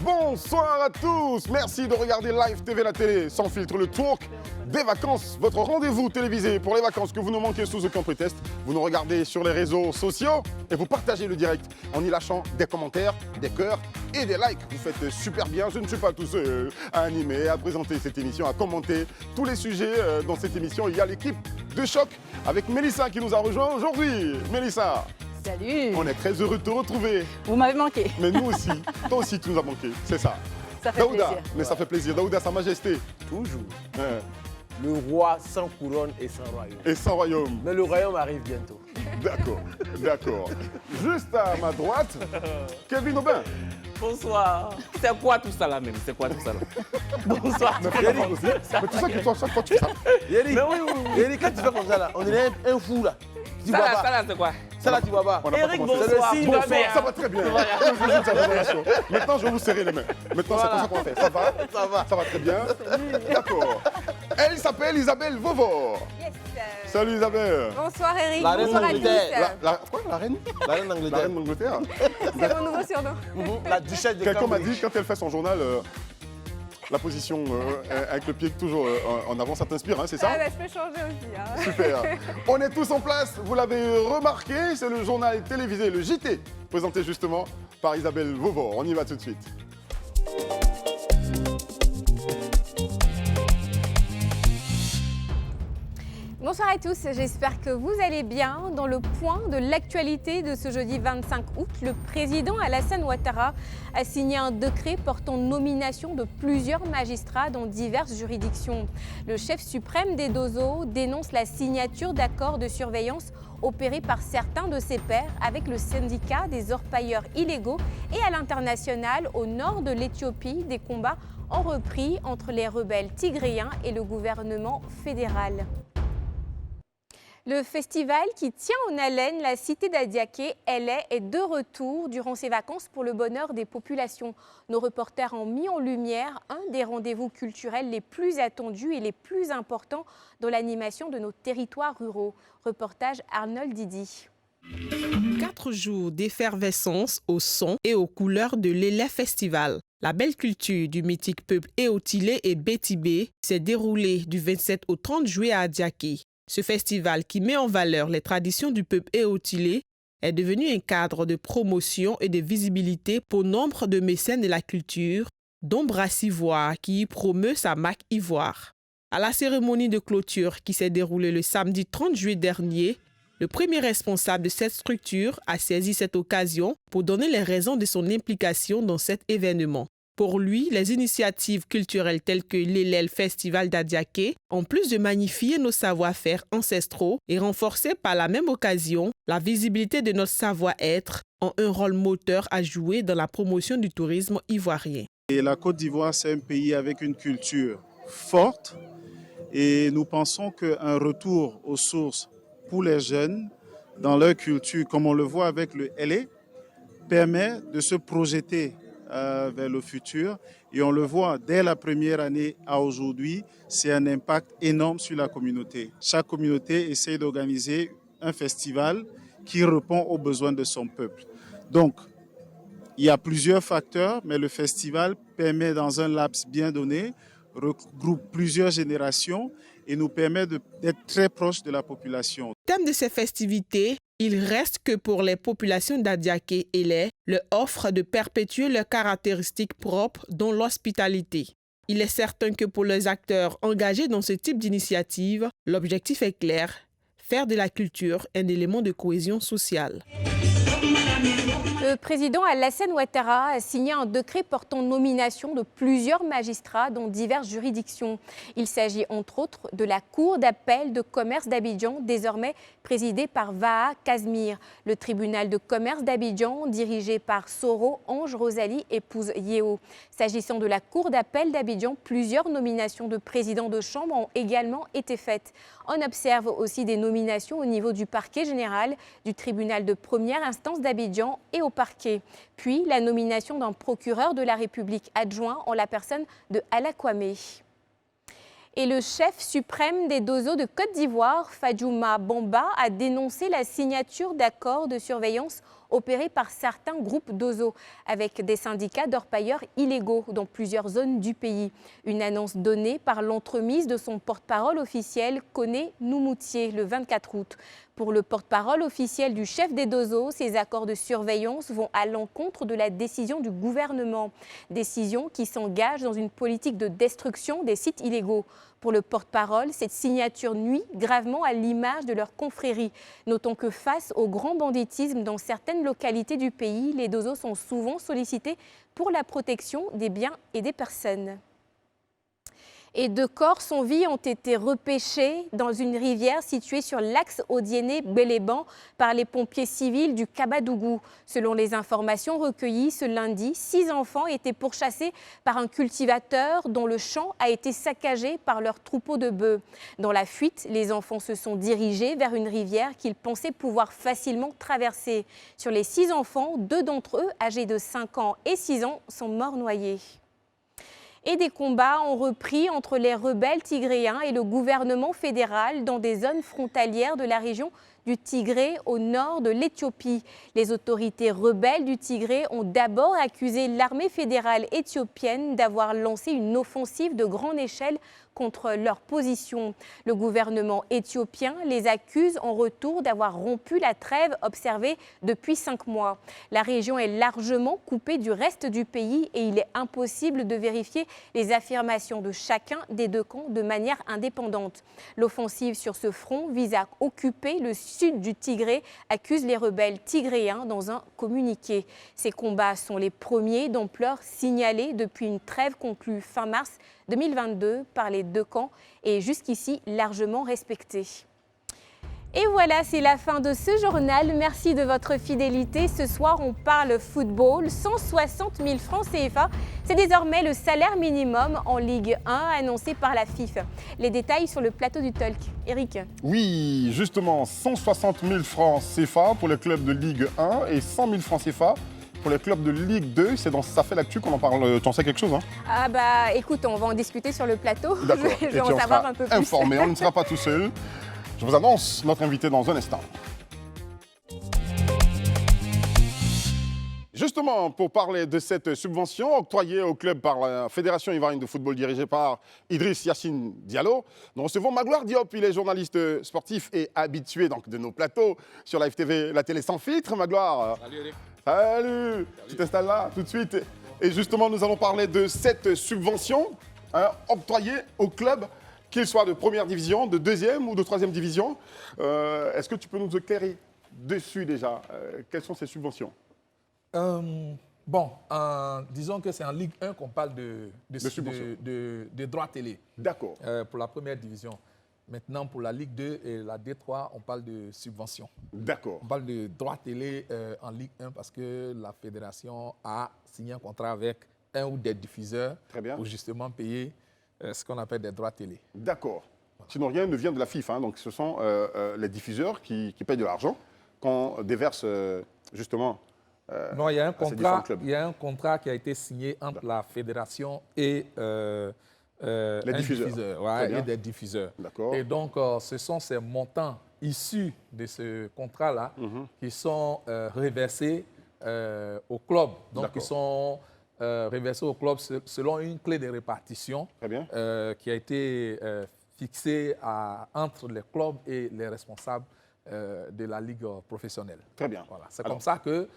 Bonsoir à tous, merci de regarder Live TV, la télé sans filtre, le talk des vacances, votre rendez-vous télévisé pour les vacances que vous ne manquez sous aucun prétexte. Vous nous regardez sur les réseaux sociaux et vous partagez le direct en y lâchant des commentaires, des cœurs et des likes. Vous faites super bien, je ne suis pas tout seul à animer, à présenter cette émission, à commenter tous les sujets dans cette émission. Il y a l'équipe de Choc avec Mélissa qui nous a rejoint aujourd'hui. Mélissa. Salut! On est très heureux de te retrouver. Vous m'avez manqué. Mais nous aussi, toi aussi tu nous as manqué, c'est ça. Ça fait Daouda, plaisir. mais ça fait plaisir. Daouda, Sa Majesté. Toujours. Hein. Le roi sans couronne et sans royaume. Et sans royaume. Mais le royaume arrive bientôt. D'accord, d'accord. Juste à ma droite, Kevin Aubin. Bonsoir. C'est quoi tout ça là même? C'est quoi tout ça là? Bonsoir. Mais faut t'avoir aussi. Mais tu sais que toi, chaque fois tu fais ça. Yéli, Mais oui. Yéli, quand tu fais comme ça là, on dirait un fou là. Tu vois pas. Ça là, c'est quoi? Ça là, tu vois pas. On n'a pas Eric, commencé. C'est le bonsoir. signe Tout de va bien. Ça va très bien. Maintenant, je vais vous serrer les mains. Maintenant, c'est comme ça qu'on va faire. Ça va? Ça va. Ça va très bien. D'accord. Elle s'appelle Isabelle Vauvor. Yes. Salut Isabelle. Bonsoir Eric, La reine bonsoir à tous. d'Angleterre. Quoi, la reine? La reine La d'Angleterre. reine d'Angleterre. C'est mon nouveau surnom. La duchesse de Quelqu'un m'a Cambridge. dit, quand elle fait son journal, la position avec le pied toujours en avant, ça t'inspire, hein, c'est ça? Ah, bah, je peux changer aussi. Hein. Super. On est tous en place, vous l'avez remarqué, c'est le journal télévisé, le JT, présenté justement par Isabelle Vauvor. On y va tout de suite. Bonsoir à tous, j'espère que vous allez bien. Dans le point de l'actualité de ce jeudi 25 août, le président Alassane Ouattara a signé un décret portant nomination de plusieurs magistrats dans diverses juridictions. Le chef suprême des Dozo dénonce la signature d'accords de surveillance opérés par certains de ses pairs avec le syndicat des orpailleurs illégaux et à l'international au nord de l'Éthiopie, des combats ont repris entre les rebelles tigréens et le gouvernement fédéral. Le festival qui tient en haleine la cité d'Adiaké, est de retour durant ses vacances pour le bonheur des populations. Nos reporters ont mis en lumière un des rendez-vous culturels les plus attendus et les plus importants dans l'animation de nos territoires ruraux. Reportage Arnold Didi. 4 jours d'effervescence au son et aux couleurs de l'Élé Festival. La belle culture du mythique peuple Eotilé et Bétibé s'est déroulée du 27 au 30 juillet à Adiaké. Ce festival qui met en valeur les traditions du peuple Eotilé est devenu un cadre de promotion et de visibilité pour nombre de mécènes de la culture, dont Brassivoire qui y promeut sa marque Ivoire. À la cérémonie de clôture qui s'est déroulée le samedi 30 juillet dernier, le premier responsable de cette structure a saisi cette occasion pour donner les raisons de son implication dans cet événement. Pour lui, les initiatives culturelles telles que l'Élé Festival d'Adiaké, en plus de magnifier nos savoir-faire ancestraux et renforcer par la même occasion la visibilité de notre savoir-être, ont un rôle moteur à jouer dans la promotion du tourisme ivoirien. Et la Côte d'Ivoire, c'est un pays avec une culture forte et nous pensons qu'un retour aux sources pour les jeunes dans leur culture, comme on le voit avec le LA, permet de se projeter vers le futur. Et on le voit dès la première année à aujourd'hui, c'est un impact énorme sur la communauté. Chaque communauté essaie d'organiser un festival qui répond aux besoins de son peuple. Donc, il y a plusieurs facteurs, mais le festival permet dans un laps bien donné, regroupe plusieurs générations et nous permet d'être très proche de la population. Le thème de ces festivités, il reste que pour les populations d'Adiaké et Lé, leur offre de perpétuer leurs caractéristiques propres, dont l'hospitalité. Il est certain que pour les acteurs engagés dans ce type d'initiative, l'objectif est clair, faire de la culture un élément de cohésion sociale. Le président Alassane Ouattara a signé un décret portant nomination de plusieurs magistrats dans diverses juridictions. Il s'agit entre autres de la Cour d'appel de commerce d'Abidjan, désormais présidée par Vaha Kazmir. Le tribunal de commerce d'Abidjan, dirigé par Soro Ange Rosalie, épouse Yeo. S'agissant de la Cour d'appel d'Abidjan, plusieurs nominations de présidents de chambre ont également été faites. On observe aussi des nominations au niveau du parquet général, du tribunal de première instance d'Abidjan et au parquet. Puis la nomination d'un procureur de la République adjoint en la personne de Alla Kwame. Et le chef suprême des Dozo de Côte d'Ivoire, Fadjouma Bamba, a dénoncé la signature d'accords de surveillance opérés par certains groupes Dozo avec des syndicats d'orpailleurs illégaux dans plusieurs zones du pays. Une annonce donnée par l'entremise de son porte-parole officiel, Koné Noumoutié, le 24 août. Pour le porte-parole officiel du chef des Dozo, ces accords de surveillance vont à l'encontre de la décision du gouvernement. Décision qui s'engage dans une politique de destruction des sites illégaux. Pour le porte-parole, cette signature nuit gravement à l'image de leur confrérie. Notons que face au grand banditisme dans certaines localités du pays, les Dozo sont souvent sollicités pour la protection des biens et des personnes. Et 2 corps sans vie ont été repêchés dans une rivière située sur l'axe Odiéné-Béléban par les pompiers civils du Kabadougou. Selon les informations recueillies ce lundi, 6 enfants étaient pourchassés par un cultivateur dont le champ a été saccagé par leur troupeau de bœufs. Dans la fuite, les enfants se sont dirigés vers une rivière qu'ils pensaient pouvoir facilement traverser. Sur les 6 enfants, 2 d'entre eux, âgés de 5 ans et 6 ans, sont morts noyés. Et des combats ont repris entre les rebelles tigréens et le gouvernement fédéral dans des zones frontalières de la région du Tigré au nord de l'Éthiopie. Les autorités rebelles du Tigré ont d'abord accusé l'armée fédérale éthiopienne d'avoir lancé une offensive de grande échelle contre leur position. Le gouvernement éthiopien les accuse en retour d'avoir rompu la trêve observée depuis 5 mois. La région est largement coupée du reste du pays et il est impossible de vérifier les affirmations de chacun des 2 camps de manière indépendante. L'offensive sur ce front vise à occuper le sud du Tigré, accusent les rebelles tigréens dans un communiqué. Ces combats sont les premiers d'ampleur signalés depuis une trêve conclue fin mars 2022 par les 2 camps et jusqu'ici largement respectée. Et voilà, c'est la fin de ce journal. Merci de votre fidélité. Ce soir, on parle football. 160 000 francs CFA, c'est désormais le salaire minimum en Ligue 1 annoncé par la FIFA. Les détails sur le plateau du Talk. Eric. Oui, justement, 160 000 francs CFA pour les clubs de Ligue 1 et 100 000 francs CFA pour les clubs de Ligue 2. C'est dans Ça fait l'actu qu'on en parle. Tu en sais quelque chose, hein? Ah bah écoute, on va en discuter sur le plateau. D'accord. Je vais en savoir un peu plus. Informé, on ne sera pas tout seul. Je vous annonce notre invité dans un instant. Justement, pour parler de cette subvention octroyée au club par la Fédération ivoirienne de football dirigée par Idriss Yassine Diallo, nous recevons Magloire Diop. Il est journaliste sportif et habitué donc, de nos plateaux sur Live TV, la télé sans filtre. Magloire. Salut Eric. Salut. Tu t'installes là tout de suite. Et justement, nous allons parler de cette subvention octroyée au club, qu'il soit de première division, de deuxième ou de troisième division. Est-ce que tu peux nous éclairer dessus déjà? Quelles sont ces subventions? Disons que c'est en Ligue 1 qu'on parle de droits télé. D'accord. Pour la première division. Maintenant, pour la Ligue 2 et la D3, on parle de subventions. D'accord. On parle de droits télé en Ligue 1 parce que la fédération a signé un contrat avec un ou des diffuseurs pour justement payer ce qu'on appelle des droits télé. D'accord. Sinon, rien ne vient de la FIFA. Donc, ce sont les diffuseurs qui payent de l'argent qu'on déverse justement. Non, il y a un contrat qui a été signé entre la fédération et les diffuseurs. Et des diffuseurs. D'accord. Et donc, ce sont ces montants issus de ce contrat-là qui sont reversés au club. Donc, ils sont reversés au club selon une clé de répartition qui a été fixée entre les clubs et les responsables de la ligue professionnelle. Très bien. Voilà. C'est comme ça que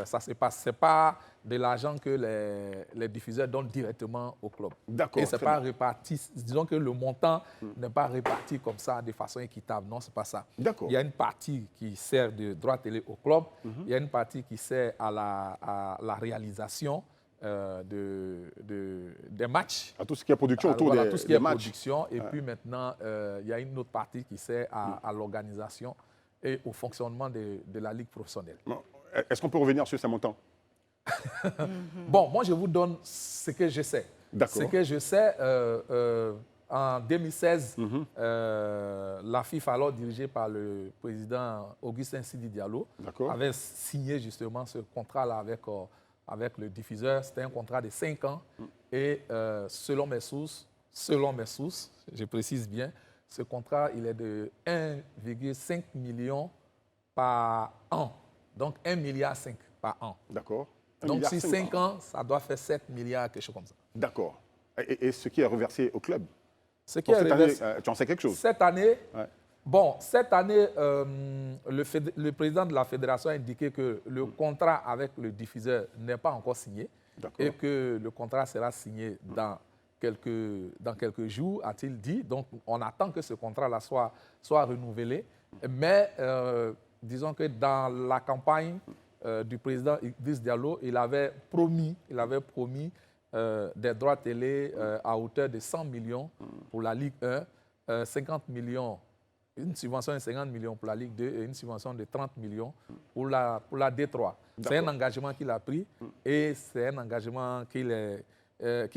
ça se passe. Ce n'est pas de l'argent que les diffuseurs donnent directement au club. D'accord. Et ce n'est pas réparti. Disons que le montant n'est pas réparti comme ça de façon équitable. Non, ce n'est pas ça. D'accord. Il y a une partie qui sert de droit télé au club. Il y a une partie qui sert à la réalisation des matchs. À tout ce qui est production autour des matchs. Tout ce qui est production. Et puis maintenant, il y a une autre partie qui sert à l'organisation et au fonctionnement de la ligue professionnelle. Est-ce qu'on peut revenir sur ces montants? Bon, moi, je vous donne ce que je sais. D'accord. Ce que je sais, en 2016, la FIFA, alors dirigée par le président Augustin Sidi Diallo, avait signé justement ce contrat-là avec le diffuseur. C'était un contrat de 5 ans. Et selon mes sources, je précise bien, ce contrat, il est de 1,5 million par an. Donc 1,5 milliard par an. D'accord. Donc si 5 ans, ça doit faire 7 milliards, quelque chose comme ça. D'accord. Et ce qui est reversé au club? Ce qui est reversé, tu en sais quelque chose? Cette année, le président de la fédération a indiqué que le contrat avec le diffuseur n'est pas encore signé et que le contrat sera signé dans quelques jours, a-t-il dit. Donc, on attend que ce contrat-là soit renouvelé. Mais disons que dans la campagne du président Idriss Diallo, il avait promis des droits télé à hauteur de 100 millions pour la Ligue 1, 50 millions, une subvention de 50 millions pour la Ligue 2 et une subvention de 30 millions pour la D3. C'est un engagement qu'il a pris et c'est un engagement qui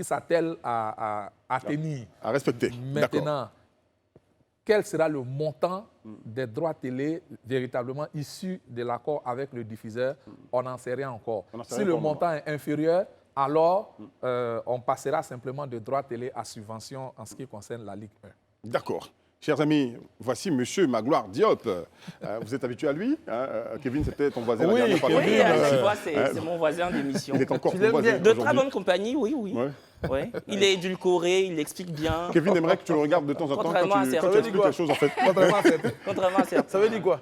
s'attelle à tenir. À respecter. Maintenant, quel sera le montant des droits télé véritablement issus de l'accord avec le diffuseur? On n'en sait rien encore. Si le montant est inférieur, alors on passera simplement de droits télé à subvention en ce qui concerne la Ligue 1. D'accord. Chers amis, voici M. Magloire Diop. Vous êtes habitué à lui, Kevin, c'était ton voisin. Oui, tu vois, c'est mon voisin d'émission. Il est encore ton voisin. De très bonne compagnie, oui. Ouais. Il est édulcoré, il explique bien. Kevin aimerait que tu le regardes de temps en temps quand tu expliques quelque chose, en fait. Contrairement à certains. Ça veut dire quoi?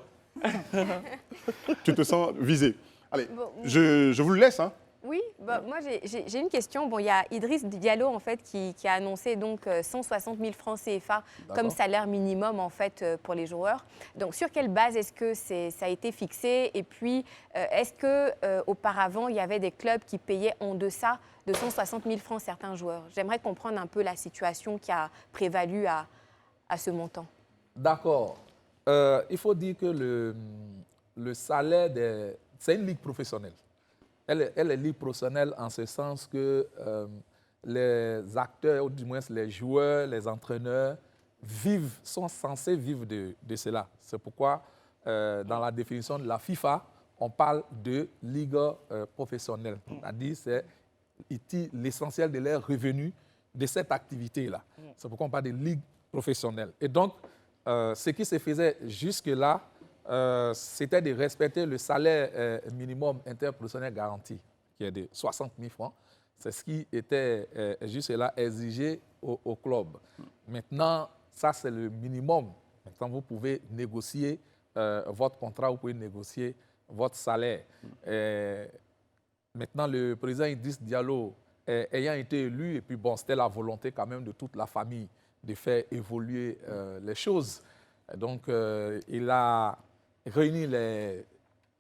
Tu te sens visé. Allez, je vous le laisse. Oui, moi j'ai une question. Bon, il y a Idriss Diallo en fait qui a annoncé donc 160 000 francs CFA comme salaire minimum en fait pour les joueurs. Donc sur quelle base est-ce que ça a été fixé? Et puis est-ce que auparavant il y avait des clubs qui payaient en deçà de 160 000 francs certains joueurs? J'aimerais comprendre un peu la situation qui a prévalu à ce montant. D'accord. Il faut dire que le salaire c'est une ligue professionnelle. Elle est libre professionnelle en ce sens que les acteurs, ou du moins les joueurs, les entraîneurs, sont censés vivre de cela. C'est pourquoi, dans la définition de la FIFA, on parle de ligue professionnelle. C'est-à-dire c'est l'essentiel de leurs revenus de cette activité-là. C'est pourquoi on parle de ligue professionnelle. Et donc, ce qui se faisait jusque-là, c'était de respecter le salaire minimum interprofessionnel garanti, qui est de 60 000 francs. C'est ce qui était jusque-là exigé au club. Maintenant, ça, c'est le minimum. Maintenant, vous pouvez négocier votre contrat, vous pouvez négocier votre salaire. Maintenant, le président Idriss Diallo ayant été élu, et puis bon, c'était la volonté quand même de toute la famille de faire évoluer les choses. Donc, il a réuni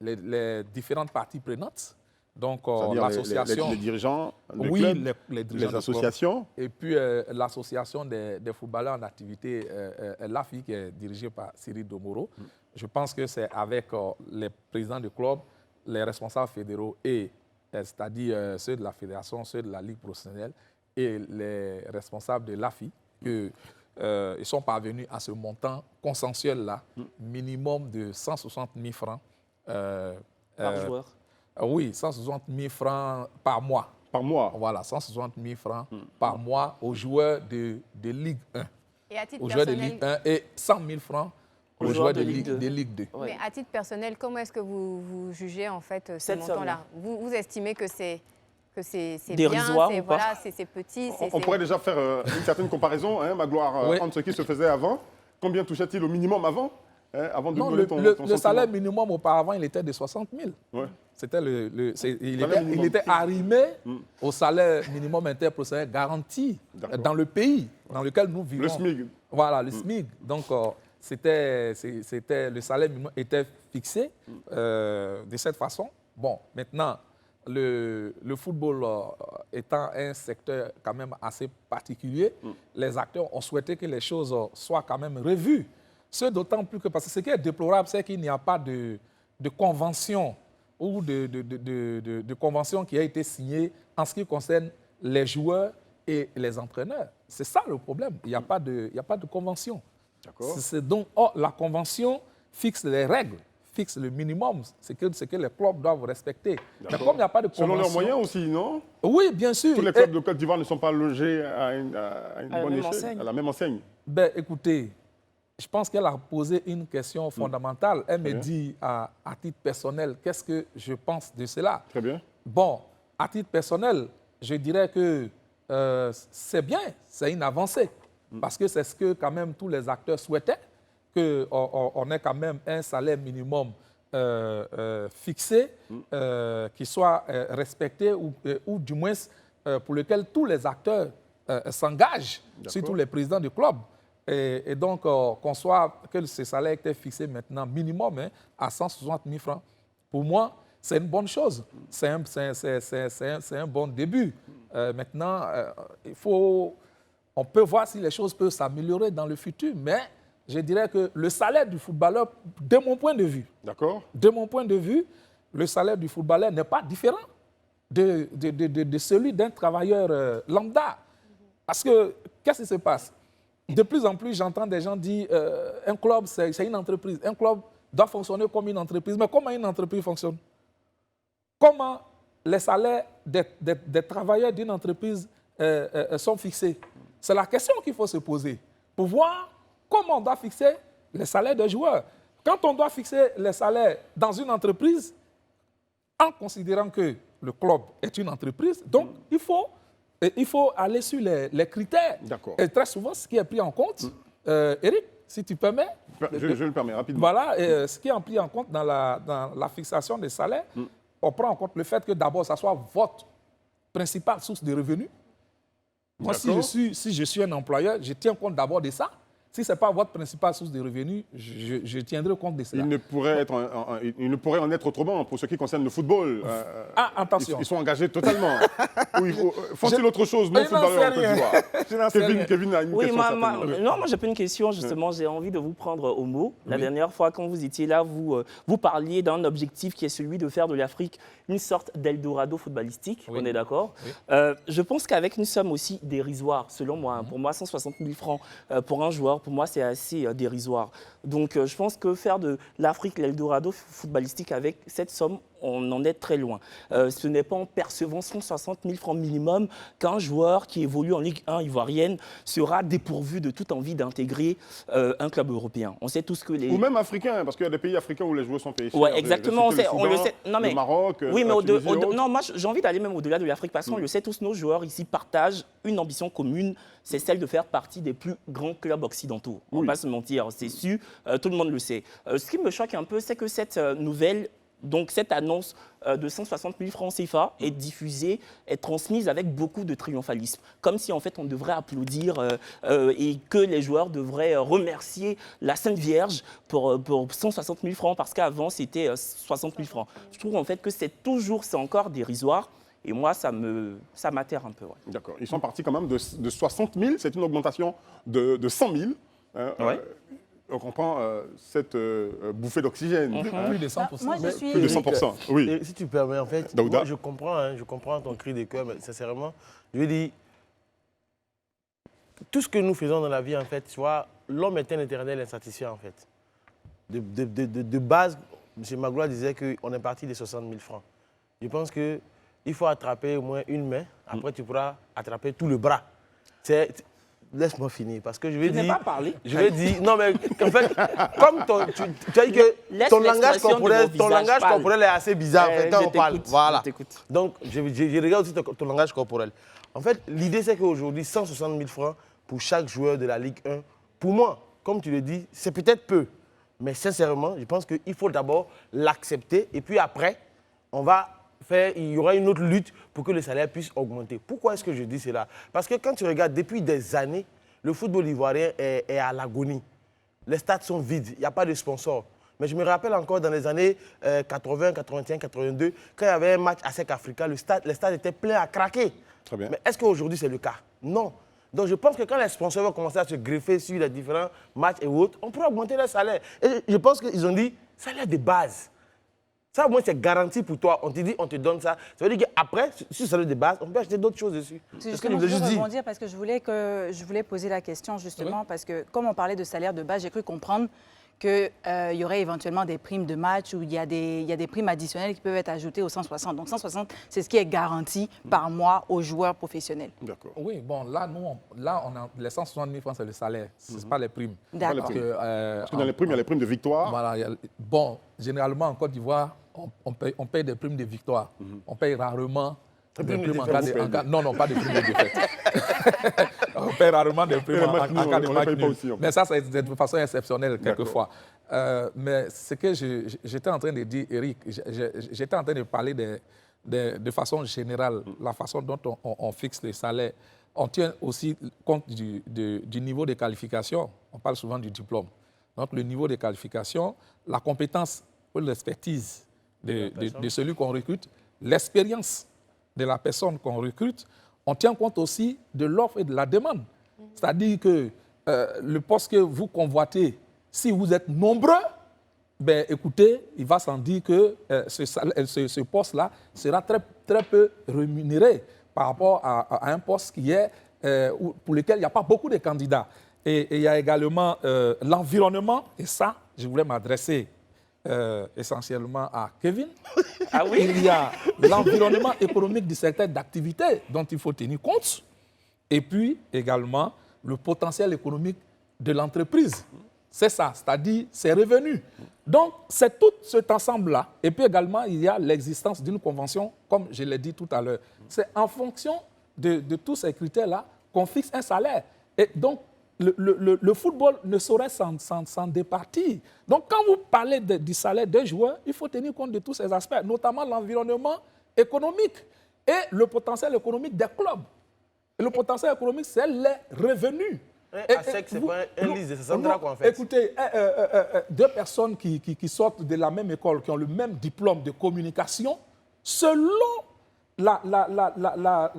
les différentes parties prenantes. Donc, l'association... Les dirigeants de oui, clubs, les dirigeants les associations. Et puis, l'association des footballeurs en activité, l'AFI, qui est dirigée par Cyril Domoro. Je pense que c'est avec les présidents de club, les responsables fédéraux et c'est-à-dire ceux de la fédération, ceux de la ligue professionnelle et les responsables de l'AFI ils sont parvenus à ce montant consensuel-là, minimum de 160 000 francs. Par joueur? Oui, 160 000 francs par mois. Par mois? Voilà, 160 000 francs par mois aux joueurs de Ligue 1. Et à titre aux joueurs de personnel... Ligue 1 et 100 000 francs aux joueurs de Ligue 2. Mais à titre personnel, comment est-ce que vous jugez en fait ce montant-là? Vous estimez que c'est dérisoire bien, ou pas? voilà, c'est petit. On pourrait déjà faire une certaine comparaison, Magloire, entre ce qui se faisait avant. Combien touchait-il au minimum avant, avant de donner ton le salaire minimum auparavant, il était de 60 000. Ouais. C'était il était arrimé au salaire minimum interprofessionnel garanti dans le pays dans lequel nous vivons. Le SMIC. Voilà, le SMIC. Donc, le salaire minimum était fixé de cette façon. Bon, maintenant, le football étant un secteur quand même assez particulier, les acteurs ont souhaité que les choses soient quand même revues. Ce d'autant plus que, parce que ce qui est déplorable, c'est qu'il n'y a pas de convention ou de convention qui a été signée en ce qui concerne les joueurs et les entraîneurs. C'est ça le problème. Il n'y a pas de convention. D'accord. Donc, la convention fixe les règles, fixe le minimum, c'est que les clubs doivent respecter. Mais comme il n'y a pas de convention... Selon leurs moyens aussi, non? Oui, bien sûr. Tous les clubs de Côte d'Ivoire ne sont pas logés à une bonne échelle, enseigne. à la même enseigne. Ben, écoutez, je pense qu'elle a posé une question fondamentale. Elle me bien. dit, à titre personnel, qu'est-ce que je pense de cela? Très bien. Bon, à titre personnel, je dirais que c'est bien, c'est une avancée. Parce que c'est ce que quand même tous les acteurs souhaitaient, qu'on ait quand même un salaire minimum fixé, qui soit respecté ou du moins pour lequel tous les acteurs s'engagent, surtout les présidents du club. Et donc, que ce salaire était fixé maintenant minimum à 160 000 francs. Pour moi, c'est une bonne chose. C'est un bon début. Maintenant, on peut voir si les choses peuvent s'améliorer dans le futur, mais je dirais que le salaire du footballeur, de mon point de vue, le salaire du footballeur n'est pas différent de celui d'un travailleur lambda. Parce que, qu'est-ce qui se passe? De plus en plus, j'entends des gens dire un club, c'est une entreprise. Un club doit fonctionner comme une entreprise. Mais comment une entreprise fonctionne? Comment les salaires des travailleurs d'une entreprise sont fixés? C'est la question qu'il faut se poser pour voir comment on doit fixer les salaires des joueurs. Quand on doit fixer les salaires dans une entreprise, en considérant que le club est une entreprise, donc il faut aller sur les critères. D'accord. Et très souvent, ce qui est pris en compte, Eric, si tu permets. Je le permets, rapidement. Voilà, ce qui est pris en compte dans la fixation des salaires, on prend en compte le fait que d'abord, ça soit votre principale source de revenus. Moi, si je suis un employeur, je tiens compte d'abord de ça. Si ce n'est pas votre principale source de revenus, je tiendrai compte de cela. Il ne pourrait en être autrement pour ce qui concerne le football. Attention. Ils sont engagés totalement. Font-ils autre chose, non footballeurs en Côte d'Ivoire? Kevin a une question. Moi j'ai pas une question, justement, j'ai envie de vous prendre au mot. La dernière fois, quand vous étiez là, vous parliez d'un objectif qui est celui de faire de l'Afrique une sorte d'Eldorado footballistique, on est d'accord? Je pense qu'avec une somme aussi dérisoire, selon moi, pour moi 160 000 francs pour un joueur, pour moi, c'est assez dérisoire. Donc, je pense que faire de l'Afrique l'Eldorado footballistique avec cette somme, on en est très loin. Ce n'est pas en percevant 160 000 francs minimum qu'un joueur qui évolue en Ligue 1 ivoirienne sera dépourvu de toute envie d'intégrer un club européen. On sait tous que les... Ou même africains, parce qu'il y a des pays africains où les joueurs sont payés cher. Oui, exactement. On le sait. Non, mais... Le Maroc, oui, mais non, moi, j'ai envie d'aller même au-delà de l'Afrique, parce qu'on le sait tous, nos joueurs ici partagent une ambition commune, c'est celle de faire partie des plus grands clubs occidentaux. On ne va pas se mentir, c'est sûr, tout le monde le sait. Ce qui me choque un peu, c'est que cette nouvelle... Donc cette annonce de 160 000 francs CFA est diffusée, est transmise avec beaucoup de triomphalisme. Comme si en fait on devrait applaudir et que les joueurs devraient remercier la Sainte Vierge pour 160 000 francs, parce qu'avant c'était 60 000 francs. Je trouve en fait que c'est encore dérisoire. Et moi, ça m'atterre un peu. Ouais. D'accord. Ils sont partis quand même de 60 000, c'est une augmentation de 100 000. On comprend cette bouffée d'oxygène. Plus de 100%. Moi, Plus de 100%. Oui. Et si tu permets, en fait, moi, je comprends ton cri de cœur, mais sincèrement, je veux dire, tout ce que nous faisons dans la vie, en fait, soit l'homme est un éternel insatisfait, en fait. De base, M. Magloire disait qu'on est parti des 60 000 francs. Je pense qu'il faut attraper au moins une main, après tu pourras attraper tout le bras. Laisse-moi finir, parce que je vais dire... Tu n'as pas parlé. Je vais dire... Non, mais en fait, comme tu as dit que ton langage corporel est assez bizarre, en fait, quand on parle. Voilà. Donc, je regarde aussi ton langage corporel. En fait, l'idée, c'est qu'aujourd'hui, 160 000 francs pour chaque joueur de la Ligue 1, pour moi, comme tu le dis, c'est peut-être peu. Mais sincèrement, je pense qu'il faut d'abord l'accepter, et puis après, il y aura une autre lutte pour que le salaire puisse augmenter. Pourquoi est-ce que je dis cela? Parce que quand tu regardes, depuis des années, le football ivoirien est à l'agonie. Les stades sont vides, il n'y a pas de sponsors. Mais je me rappelle encore dans les années 80, 81, 82, quand il y avait un match à SEC Africa, les stades étaient pleins à craquer. Très bien. Mais est-ce qu'aujourd'hui c'est le cas? Non. Donc je pense que quand les sponsors vont commencer à se greffer sur les différents matchs et autres, on pourra augmenter le salaire. Et je pense qu'ils ont dit salaire de base. Ça, au moins, c'est garanti pour toi. On te dit, on te donne ça. Ça veut dire qu'après, si c'est le de base, on peut acheter d'autres choses dessus. C'est ce que je voulais rebondir parce que je voulais poser la question justement parce que comme on parlait de salaire de base, j'ai cru comprendre qu'il y aurait éventuellement des primes de match ou il y a des primes additionnelles qui peuvent être ajoutées aux 160. Donc 160, c'est ce qui est garanti par mois aux joueurs professionnels. D'accord. Oui, bon, là, on a les 160 000 francs, c'est le salaire, ce n'est pas les primes. D'accord. Parce que dans les primes, il y a les primes de victoire. Voilà, bon, généralement, en Côte d'Ivoire, on paye des primes de victoire. On paye rarement des primes en cas de... Non, pas de primes de défaite. On paye rarement des primes en cas de match nul. Mais ça, c'est de façon exceptionnelle, quelquefois. Mais ce que j'étais en train de dire, Eric, j'étais en train de parler de façon générale, la façon dont on fixe les salaires. On tient aussi compte du niveau de qualification. On parle souvent du diplôme. Donc, le niveau de qualification, la compétence ou l'expertise de celui qu'on recrute, l'expérience de la personne qu'on recrute, on tient compte aussi de l'offre et de la demande. C'est-à-dire que le poste que vous convoitez, si vous êtes nombreux, ben, écoutez, il va sans dire que ce poste-là sera très, très peu rémunéré par rapport à un poste qui est, pour lequel il n'y a pas beaucoup de candidats. Et il y a également l'environnement, et ça, je voulais m'adresser essentiellement à Kevin. Ah oui? Il y a l'environnement économique du secteur d'activité dont il faut tenir compte, et puis également le potentiel économique de l'entreprise. C'est ça, c'est-à-dire ses revenus. Donc, c'est tout cet ensemble-là. Et puis également, il y a l'existence d'une convention, comme je l'ai dit tout à l'heure. C'est en fonction de tous ces critères-là qu'on fixe un salaire. Et donc, le football ne saurait s'en départir. Donc, quand vous parlez du salaire des joueurs, il faut tenir compte de tous ces aspects, notamment l'environnement économique et le potentiel économique des clubs. Et le potentiel économique, c'est les revenus. C'est pas un lycée, c'est ça qu'on fait. Écoutez, deux personnes qui sortent de la même école, qui ont le même diplôme de communication, selon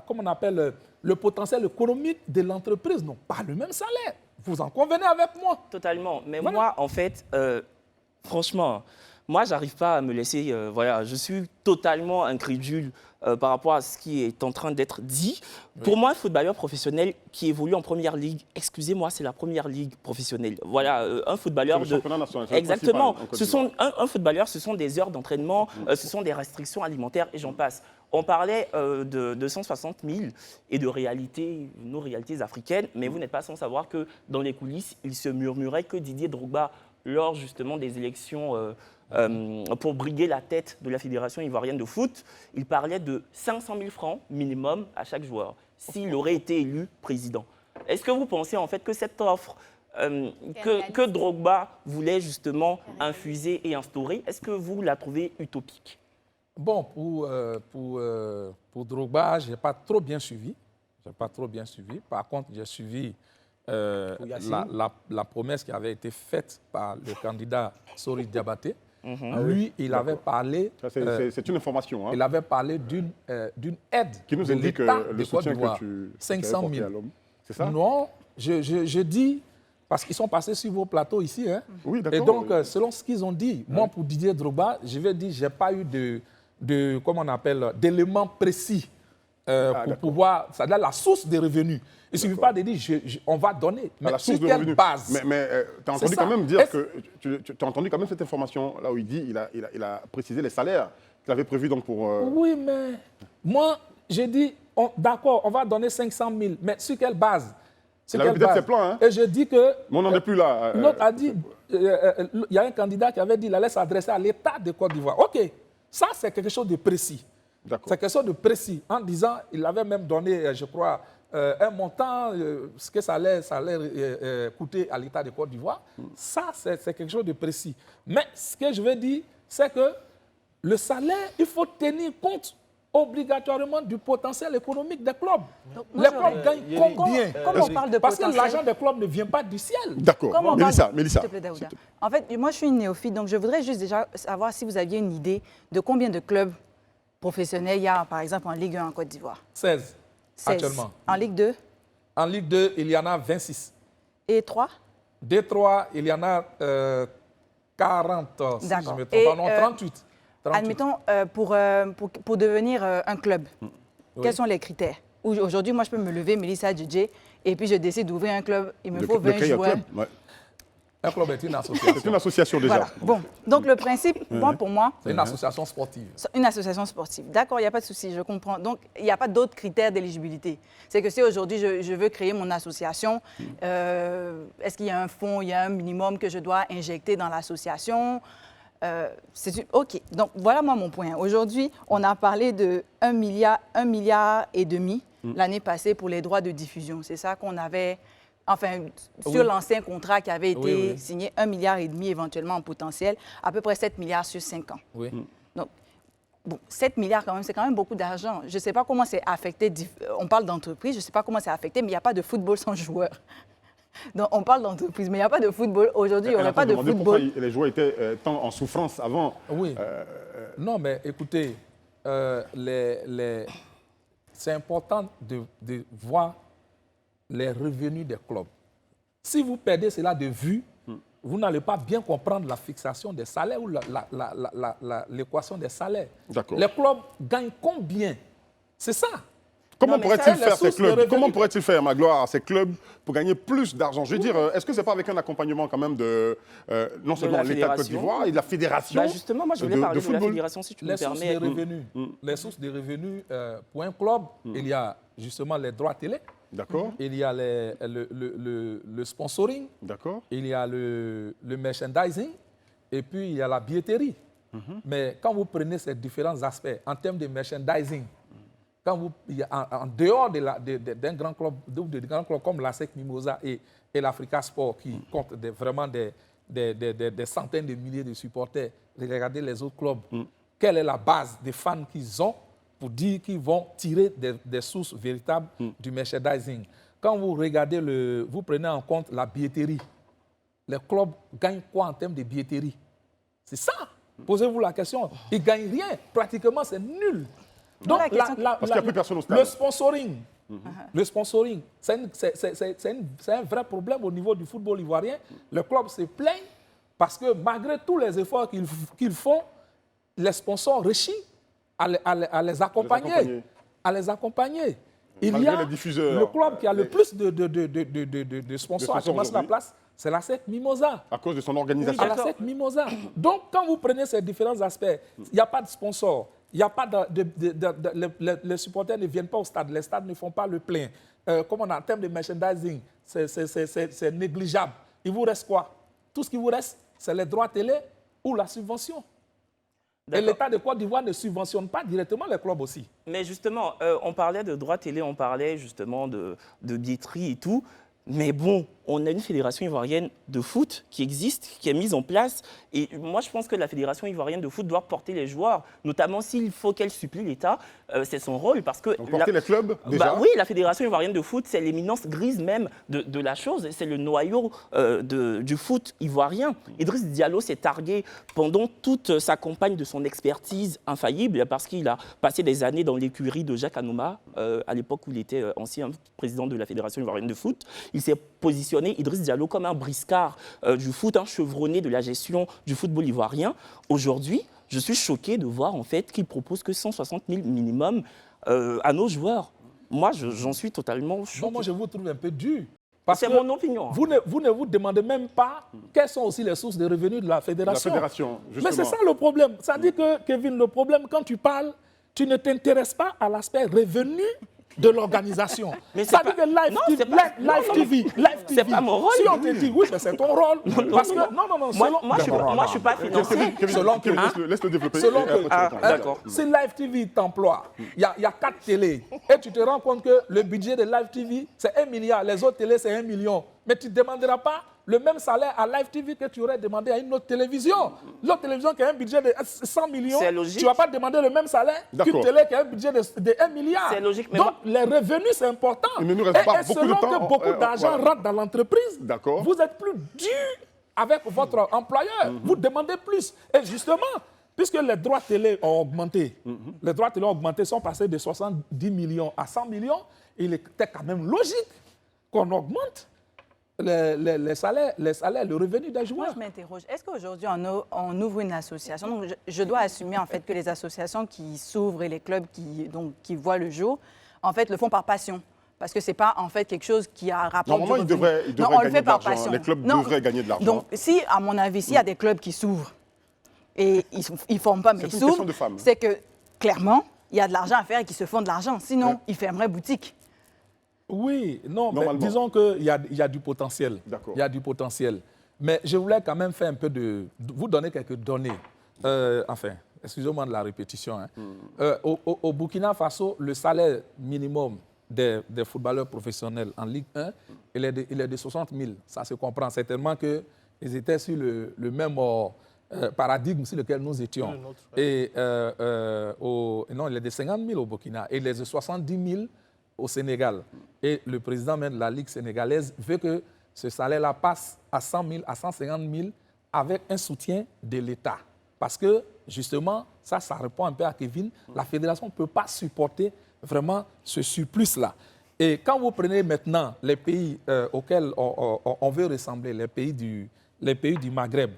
comment on appelle, le potentiel économique de l'entreprise, n'ont pas le même salaire. Vous en convenez avec moi? Totalement. Mais voilà. Moi, en fait, franchement, moi, je n'arrive pas à me laisser... voilà, je suis totalement incrédule par rapport à ce qui est en train d'être dit. Oui. Pour moi, un footballeur professionnel qui évolue en première ligue, excusez-moi, c'est la première ligue professionnelle. Voilà, un footballeur de... Exactement. Un footballeur, ce sont des heures d'entraînement, ce sont des restrictions alimentaires et j'en passe. On parlait de 160 000 et de réalités, nos réalités africaines, mais vous n'êtes pas sans savoir que dans les coulisses, il se murmurait que Didier Drogba, lors justement des élections pour briguer la tête de la Fédération ivoirienne de foot, il parlait de 500 000 francs minimum à chaque joueur s'il aurait été élu président. Est-ce que vous pensez en fait que cette offre que Drogba voulait justement infuser et instaurer, est-ce que vous la trouvez utopique? Bon, pour Drogba, je n'ai pas trop bien suivi. Par contre, j'ai suivi la promesse qui avait été faite par le candidat Sori Diabaté. Lui, il avait parlé... C'est une information. Hein. Il avait parlé d'une aide qui nous indique le soutien que tu 500 000. C'est ça? Non, je dis... Parce qu'ils sont passés sur vos plateaux ici. Hein. Oui, d'accord. Et donc, selon ce qu'ils ont dit, moi, pour Didier Drogba, je vais dire, je n'ai pas eu comment on appelle, d'éléments précis pour pouvoir... C'est-à-dire la source des revenus. Il ne suffit pas de dire, on va donner. Mais la source sur de quelle revenus. base? Mais tu as entendu quand même dire que... Tu as entendu quand même cette information là où il dit, il a précisé les salaires qu'il avait prévus donc pour... Oui, mais moi, j'ai dit, d'accord, on va donner 500 000, mais sur quelle base? Il avait peut-être ses plans, hein? Et je dis que... Mais on n'en est plus là. L'autre a dit, il y a un candidat qui avait dit qu'il allait s'adresser à l'État de Côte d'Ivoire. OK, ça c'est quelque chose de précis. C'est quelque chose de précis. En disant, il avait même donné, je crois, un montant, ce que ça allait coûter à l'État de Côte d'Ivoire. Ça, c'est quelque chose de précis. Mais ce que je veux dire, c'est que le salaire, il faut tenir compte obligatoirement du potentiel économique des clubs. Donc, les clubs gagnent combien? Parce que l'argent des clubs ne vient pas du ciel. D'accord. Mélissa. S'il te plaît, Daouda. En fait, moi, je suis une néophyte, donc je voudrais juste déjà savoir si vous aviez une idée de combien de clubs professionnels il y a, par exemple, en Ligue 1 en Côte d'Ivoire. 16, actuellement. En Ligue 2? En Ligue 2, il y en a 26. Et 3? D3, il y en a 40, si je me trompe pas. Non, 38. admettons, pour devenir un club, quels sont les critères? Aujourd'hui, moi, je peux me lever, Mélissa Djedje, et puis je décide d'ouvrir un club. Il me faut 20 joueurs. Un club est une association. C'est une association déjà. Voilà. Bon, donc le principe, pour moi... C'est une association sportive. Une association sportive. D'accord, il n'y a pas de souci, je comprends. Donc, il n'y a pas d'autres critères d'éligibilité. C'est que si aujourd'hui, je veux créer mon association, est-ce qu'il y a un fonds, il y a un minimum que je dois injecter dans l'association? OK, donc voilà moi mon point. Aujourd'hui, on a parlé de 1,5 milliard l'année passée pour les droits de diffusion. C'est ça qu'on avait... Enfin, sur l'ancien contrat qui avait été signé, 1,5 milliard éventuellement en potentiel, à peu près 7 milliards sur 5 ans. Oui. Donc, bon, 7 milliards quand même, c'est quand même beaucoup d'argent. Je ne sais pas comment c'est affecté, on parle d'entreprise, je ne sais pas comment c'est affecté, mais il n'y a pas de football sans joueurs. Donc, on parle d'entreprise, mais il n'y a pas de football. Aujourd'hui, il n'y aurait pas de football. Pourquoi les joueurs étaient tant en souffrance avant? Oui. Non, mais écoutez, c'est important de voir les revenus des clubs. Si vous perdez cela de vue, vous n'allez pas bien comprendre la fixation des salaires ou l'équation des salaires. Les clubs gagnent combien? C'est ça. Comment pourrait-il faire ces clubs? Comment pourrait-il faire, Magloire, ces clubs pour gagner plus d'argent? Je veux dire, est-ce que ce n'est pas avec un accompagnement quand même de non seulement l'État de Côte d'Ivoire et de la fédération? Justement, moi je voulais parler de la fédération, si tu me permets. Les sources de revenus pour un club, il y a justement les droits télé. D'accord. Il y a le sponsoring. D'accord. Il y a le merchandising. Et puis, il y a la billetterie. Mais quand vous prenez ces différents aspects, en termes de merchandising, en dehors d'un grand club, comme l'ASEC Mimosa et l'Africa Sport, qui compte vraiment des centaines de milliers de supporters, regardez les autres clubs, quelle est la base des fans qu'ils ont pour dire qu'ils vont tirer des sources véritables du merchandising. Quand vous regardez, vous prenez en compte la billetterie, les clubs gagnent quoi en termes de billetterie? C'est ça. Posez-vous la question. Ils ne gagnent rien. Pratiquement, c'est nul. Donc, parce qu'il n'y a plus personne au stade. Le sponsoring, c'est un vrai problème au niveau du football ivoirien. Le club se plaint parce que malgré tous les efforts qu'ils font, les sponsors réussissent à les accompagner. Il y a les diffuseurs, le club qui a le plus de sponsors actuellement sur la place, c'est l'ASEC Mimosa. À cause de son organisation. Oui, l'ASEC Mimosa. Donc, quand vous prenez ces différents aspects, il n'y a pas de sponsors, il n'y a pas les supporters ne viennent pas au stade, les stades ne font pas le plein. Comme on a en termes de merchandising, c'est négligeable. Il vous reste quoi? Tout ce qui vous reste, c'est les droits télé ou la subvention. Et l'État de Côte d'Ivoire ne subventionne pas directement les clubs aussi. Mais justement, on parlait de droits télé, on parlait justement de billetterie et tout. Mais bon, on a une fédération ivoirienne de foot qui existe, qui est mise en place. Et moi, je pense que la fédération ivoirienne de foot doit porter les joueurs, notamment s'il faut qu'elle supplie l'État. C'est son rôle parce que... Donc porter les clubs, déjà oui, la fédération ivoirienne de foot, c'est l'éminence grise même de la chose. C'est le noyau du foot ivoirien. Idriss Diallo s'est targué pendant toute sa campagne de son expertise infaillible parce qu'il a passé des années dans l'écurie de Jacques Anouma, à l'époque où il était ancien président de la fédération ivoirienne de foot. Il s'est positionné, Idriss Diallo, comme un briscard du foot, un chevronné de la gestion du football ivoirien. Aujourd'hui, je suis choqué de voir en fait qu'il propose que 160 000 minimum à nos joueurs. Moi, j'en suis totalement choqué. Non, moi, je vous trouve un peu dur. C'est mon opinion. Vous ne vous demandez même pas quelles sont aussi les sources de revenus de la fédération. Justement. Mais c'est ça le problème. Ça dit que, Kevin, le problème, quand tu parles, tu ne t'intéresses pas à l'aspect revenu de l'organisation. Ça dit que Live TV, c'est pas mon rôle. Si on te dit oui, c'est ton rôle. Parce que, moi, je ne suis pas financé. Laisse-le développer. D'accord. Si Live TV t'emploie, il y a 4 télés, et tu te rends compte que le budget de Live TV, c'est 1 milliard, les autres télés, c'est 1 million. Mais tu ne demanderas pas le même salaire à Live TV que tu aurais demandé à une autre télévision. L'autre télévision qui a un budget de 100 millions, tu ne vas pas demander le même salaire qu'une télé qui a un budget de 1 milliard. C'est logique. Mais donc, les revenus, c'est important. Il ne nous reste pas et beaucoup de temps. Selon que beaucoup d'argent rentre dans l'entreprise, vous êtes plus dur avec votre employeur. Vous demandez plus. Et justement, puisque les droits télé ont augmenté, les droits télé ont augmenté, sont passés de 70 millions à 100 millions, il était quand même logique qu'on augmente les salaires, le revenu des joueurs. Moi, je m'interroge. Est-ce qu'aujourd'hui, on ouvre une association? Donc, je dois assumer, en fait, que les associations qui s'ouvrent et les clubs qui voient le jour, en fait, le font par passion. Parce que ce n'est pas, en fait, quelque chose qui a rapport... Normalement, ils devraient gagner de l'argent. Les clubs devraient gagner de l'argent. Donc, si, à mon avis, s'il y a des clubs qui s'ouvrent et ils ne forment pas, mais ils s'ouvrent, c'est que, clairement, il y a de l'argent à faire et qu'ils se font de l'argent. Sinon, ils fermeraient boutique. Oui, non, mais disons qu'il y a du potentiel. Il y a du potentiel. Mais je voulais quand même faire un peu vous donner quelques données. Excusez-moi de la répétition. Au Burkina Faso, le salaire minimum des footballeurs professionnels en Ligue 1, il est de 60 000. Ça se comprend certainement qu'ils étaient sur le même paradigme sur lequel nous étions. Et non, il est de 50 000 au Burkina et il est de 70 000 au Sénégal. Et le président même de la Ligue sénégalaise veut que ce salaire-là passe à 100 000, à 150 000 avec un soutien de l'État. Parce que, justement, ça répond un peu à Kevin, la fédération ne peut pas supporter vraiment ce surplus-là. Et quand vous prenez maintenant les pays auxquels on veut ressembler, les pays du Maghreb,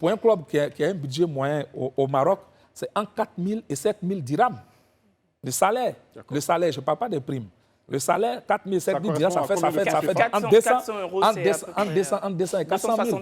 pour un club qui a un budget moyen au Maroc, c'est entre 4 000 et 7 000 dirhams. Le salaire, je ne parle pas des primes. Le salaire, 4 000, 7 000 dirhams, ça fait entre 200 et 400 000.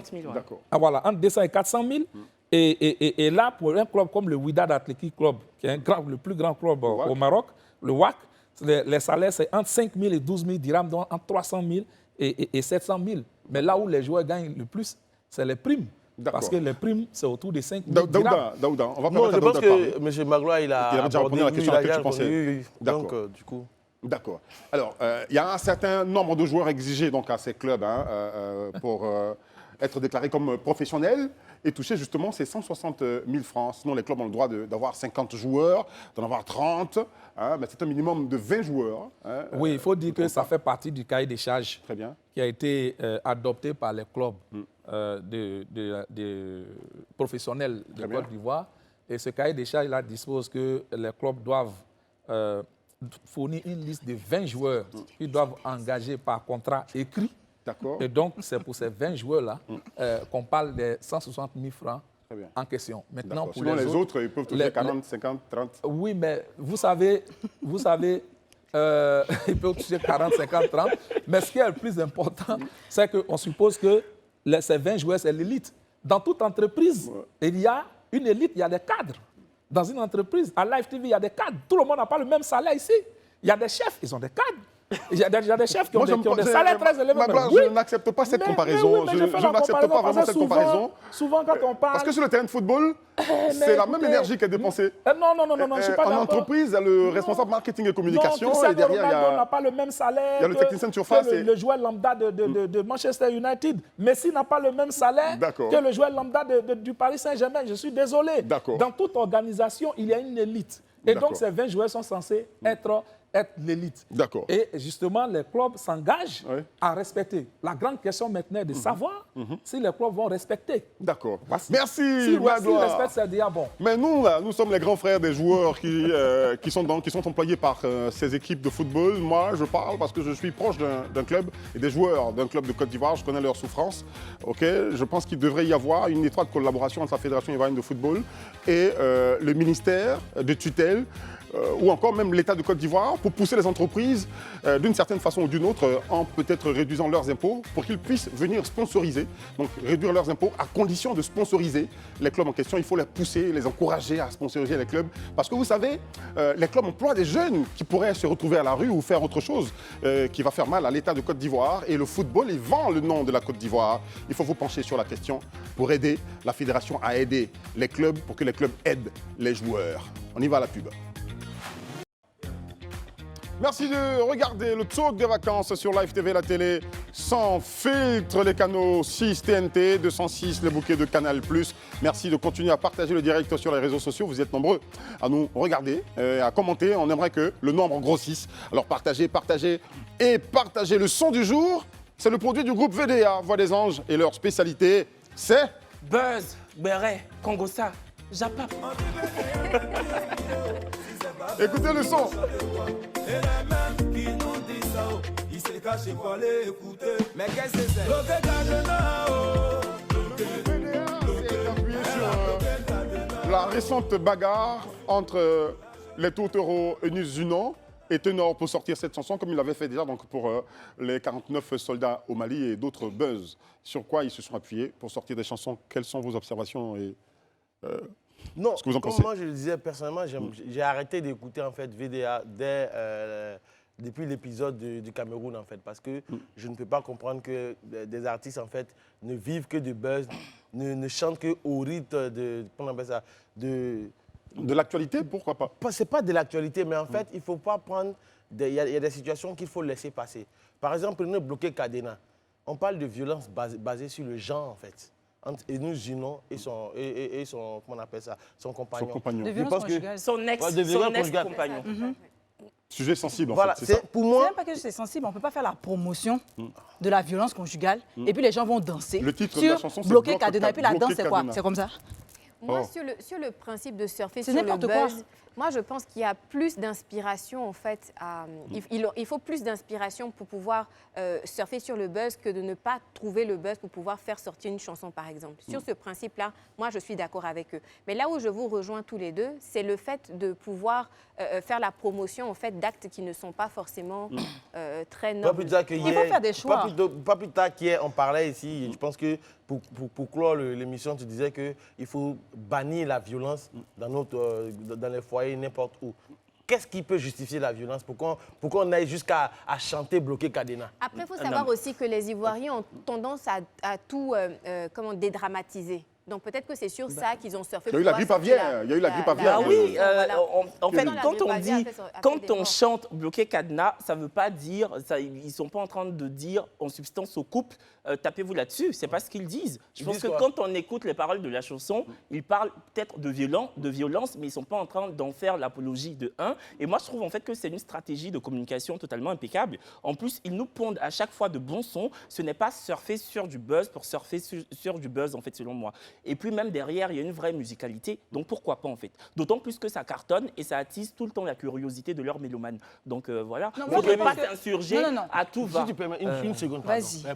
Voilà, entre 200 et 400 000. Et là, pour un club comme le Wydad Athletic Club, qui est le plus grand club au Maroc, le WAC, les salaires, c'est entre 5 000 et 12 000 dirhams, donc entre 300 000 et 700 000. Mais là où les joueurs gagnent le plus, c'est les primes. Parce que les primes, c'est autour de 5 000 dirhams. Daouda, on va non, je pense que M. Magloire, il a déjà répondu à la question à laquelle tu pensais. Donc, du coup... D'accord. Alors, il y a un certain nombre de joueurs exigés donc, à ces clubs pour être déclarés comme professionnels et toucher justement ces 160 000 francs. Sinon, les clubs ont le droit d'avoir 50 joueurs, d'en avoir 30. Mais c'est un minimum de 20 joueurs. Oui, il faut dire que ça fait partie du cahier des charges qui a été adopté par les clubs de professionnels de Côte d'Ivoire. Et ce cahier des charges-là dispose que les clubs doivent fournir une liste de 20 joueurs qui doivent engager par contrat écrit. Et donc, c'est pour ces 20 joueurs-là qu'on parle des 160 000 francs en question. Maintenant, pour sinon, les autres, ils peuvent toucher 40, 50, 30. Oui, mais vous savez ils peuvent toucher 40, 50, 30. Mais ce qui est le plus important, c'est qu'on suppose que ces 20 joueurs, c'est l'élite. Dans toute entreprise, il y a une élite, il y a des cadres. Dans une entreprise, à Live TV, il y a des cadres. Tout le monde n'a pas le même salaire ici. Il y a des chefs, ils ont des cadres. Il y a des chefs qui ont des salaires très élevés. Je n'accepte pas cette comparaison. Je n'accepte pas vraiment cette comparaison. Souvent, quand on parle... Parce que sur le terrain de football, c'est la même énergie qui est dépensée. Non, je ne suis pas d'accord. En entreprise, il y a le responsable marketing et communication. Et derrière, il n'a pas le même salaire. Il y a le technicien de surface. Le joueur lambda de Manchester United. Messi n'a pas le même salaire que le joueur lambda du Paris Saint-Germain. Je suis désolé. Dans toute organisation, il y a une élite. Et donc, ces 20 joueurs sont censés être l'élite. Et justement, les clubs s'engagent à respecter. La grande question maintenant est de savoir si les clubs vont respecter. D'accord. Merci, s'ils respectent, c'est déjà bon. Mais nous, là, nous sommes les grands frères des joueurs qui sont employés par ces équipes de football. Moi, je parle parce que je suis proche d'un club et des joueurs d'un club de Côte d'Ivoire. Je connais leurs souffrances. Je pense qu'il devrait y avoir une étroite collaboration entre la Fédération ivoirienne de football et le ministère de tutelle ou encore même l'État de Côte d'Ivoire pour pousser les entreprises d'une certaine façon ou d'une autre en peut-être réduisant leurs impôts pour qu'ils puissent venir sponsoriser. Donc réduire leurs impôts à condition de sponsoriser les clubs en question. Il faut les pousser, les encourager à sponsoriser les clubs. Parce que vous savez, les clubs emploient des jeunes qui pourraient se retrouver à la rue ou faire autre chose qui va faire mal à l'État de Côte d'Ivoire. Et le football, il vend le nom de la Côte d'Ivoire. Il faut vous pencher sur la question pour aider la fédération à aider les clubs pour que les clubs aident les joueurs. On y va à la pub. Merci de regarder le talk des vacances sur Live TV, la télé sans filtre, les canaux 6 TNT, 206, les bouquets de Canal+. Merci de continuer à partager le direct sur les réseaux sociaux. Vous êtes nombreux à nous regarder, à commenter. On aimerait que le nombre grossisse. Alors partagez, partagez et partagez. Le son du jour, c'est le produit du groupe VDA, Voix des Anges. Et leur spécialité, c'est... Buzz, Béret, Congossa, Japap. Écoutez le son. Et les mêmes qui nous disent ça, ils caché pour aller écouter. Mais qu'est-ce que c'est? Bloqué Cadena, oh. C'est appuyé sur la récente bagarre entre les tourtereaux Eunice Zunon et Ténor pour sortir cette chanson, comme il l'avait fait déjà donc pour les 49 soldats au Mali et d'autres buzz. Sur quoi ils se sont appuyés pour sortir des chansons? Quelles sont vos observations et non, ce que vous en pensez? moi je le disais personnellement, j'ai arrêté d'écouter en fait VDA depuis l'épisode du Cameroun en fait, parce que je ne peux pas comprendre que des artistes en fait ne vivent que de buzz, ne chantent que au rythme de, comment on appelle ça, de l'actualité, pourquoi pas? C'est pas de l'actualité, mais en fait, il ne faut pas prendre... Il y a des situations qu'il faut laisser passer. Par exemple, prenez Bloqué Cadena. On parle de violence basée sur le genre, en fait. Entre Eunice Zunon et son, comment on appelle ça, son compagnon. Son compagnon. De violence conjugale. Son ex-compagnon. Sujet sensible, en voilà, fait, c'est ça? Pour moi... C'est même pas que c'est sensible, on ne peut pas faire la promotion de la violence conjugale et puis les gens vont danser. Le titre sur de la chanson, c'est Bloqué Cadena. Et puis la Bloqué danse, c'est quoi? Cadena. C'est comme ça? Moi, sur le principe de surfer C'est sur le n'importe quoi. buzz, moi, je pense qu'il y a plus d'inspiration, en fait. Il faut plus d'inspiration pour pouvoir surfer sur le buzz que de ne pas trouver le buzz pour pouvoir faire sortir une chanson, par exemple. Sur ce principe-là, moi, je suis d'accord avec eux. Mais là où je vous rejoins tous les deux, c'est le fait de pouvoir faire la promotion, en fait, d'actes qui ne sont pas forcément très nobles. Pas plus tard Il faut faire des choix. Pas plus tard qu'hier, on parlait ici, et je pense que pour clore l'émission, tu disais qu'il faut bannir la violence dans les foyers, n'importe où. Qu'est-ce qui peut justifier la violence? Pourquoi on aille jusqu'à chanter Bloqué Cadena? Après, il faut savoir aussi que les Ivoiriens ont tendance à tout dédramatiser. Donc peut-être que c'est sur ça qu'ils ont surfé. Il y a eu la grippe aviaire. Il y a eu la grippe aviaire. Ah oui, voilà. en fait, quand on morts. chante Bloqué Cadena, ça ne veut pas dire, ils ne sont pas en train de dire en substance au couple, tapez-vous là-dessus. Ce n'est pas ce qu'ils disent. Je pense que quand on écoute les paroles de la chanson, ils parlent peut-être de violence, mais ils ne sont pas en train d'en faire l'apologie de un. Et moi, je trouve en fait que c'est une stratégie de communication totalement impeccable. En plus, ils nous pondent à chaque fois de bons sons. Ce n'est pas surfer sur du buzz pour surfer sur du buzz, en fait, selon moi. Et puis même derrière, il y a une vraie musicalité. Donc pourquoi pas en fait? D'autant plus que ça cartonne et ça attise tout le temps la curiosité de leurs mélomanes. Donc voilà, il ne faudrait pas s'insurger à tout va. Si tu permets une seconde,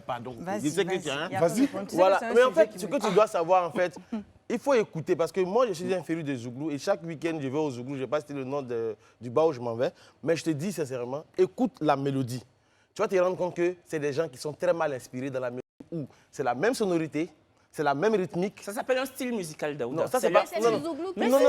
pardon. Vas-y. Vas-y. Voilà, mais en fait, ce que tu dois savoir en fait, il faut écouter parce que moi je suis un féru de Zouglou et chaque week-end je vais au Zouglou, je ne sais pas si c'est le nom du bar où je m'en vais, mais je te dis sincèrement, écoute la mélodie. Tu vas te rendre compte que c'est des gens qui sont très mal inspirés dans la mélodie où c'est la même sonorité. C'est la même rythmique. Ça s'appelle un style musical, Daouda. Non, ça c'est pas. C'est le Zouglou qui Non, ne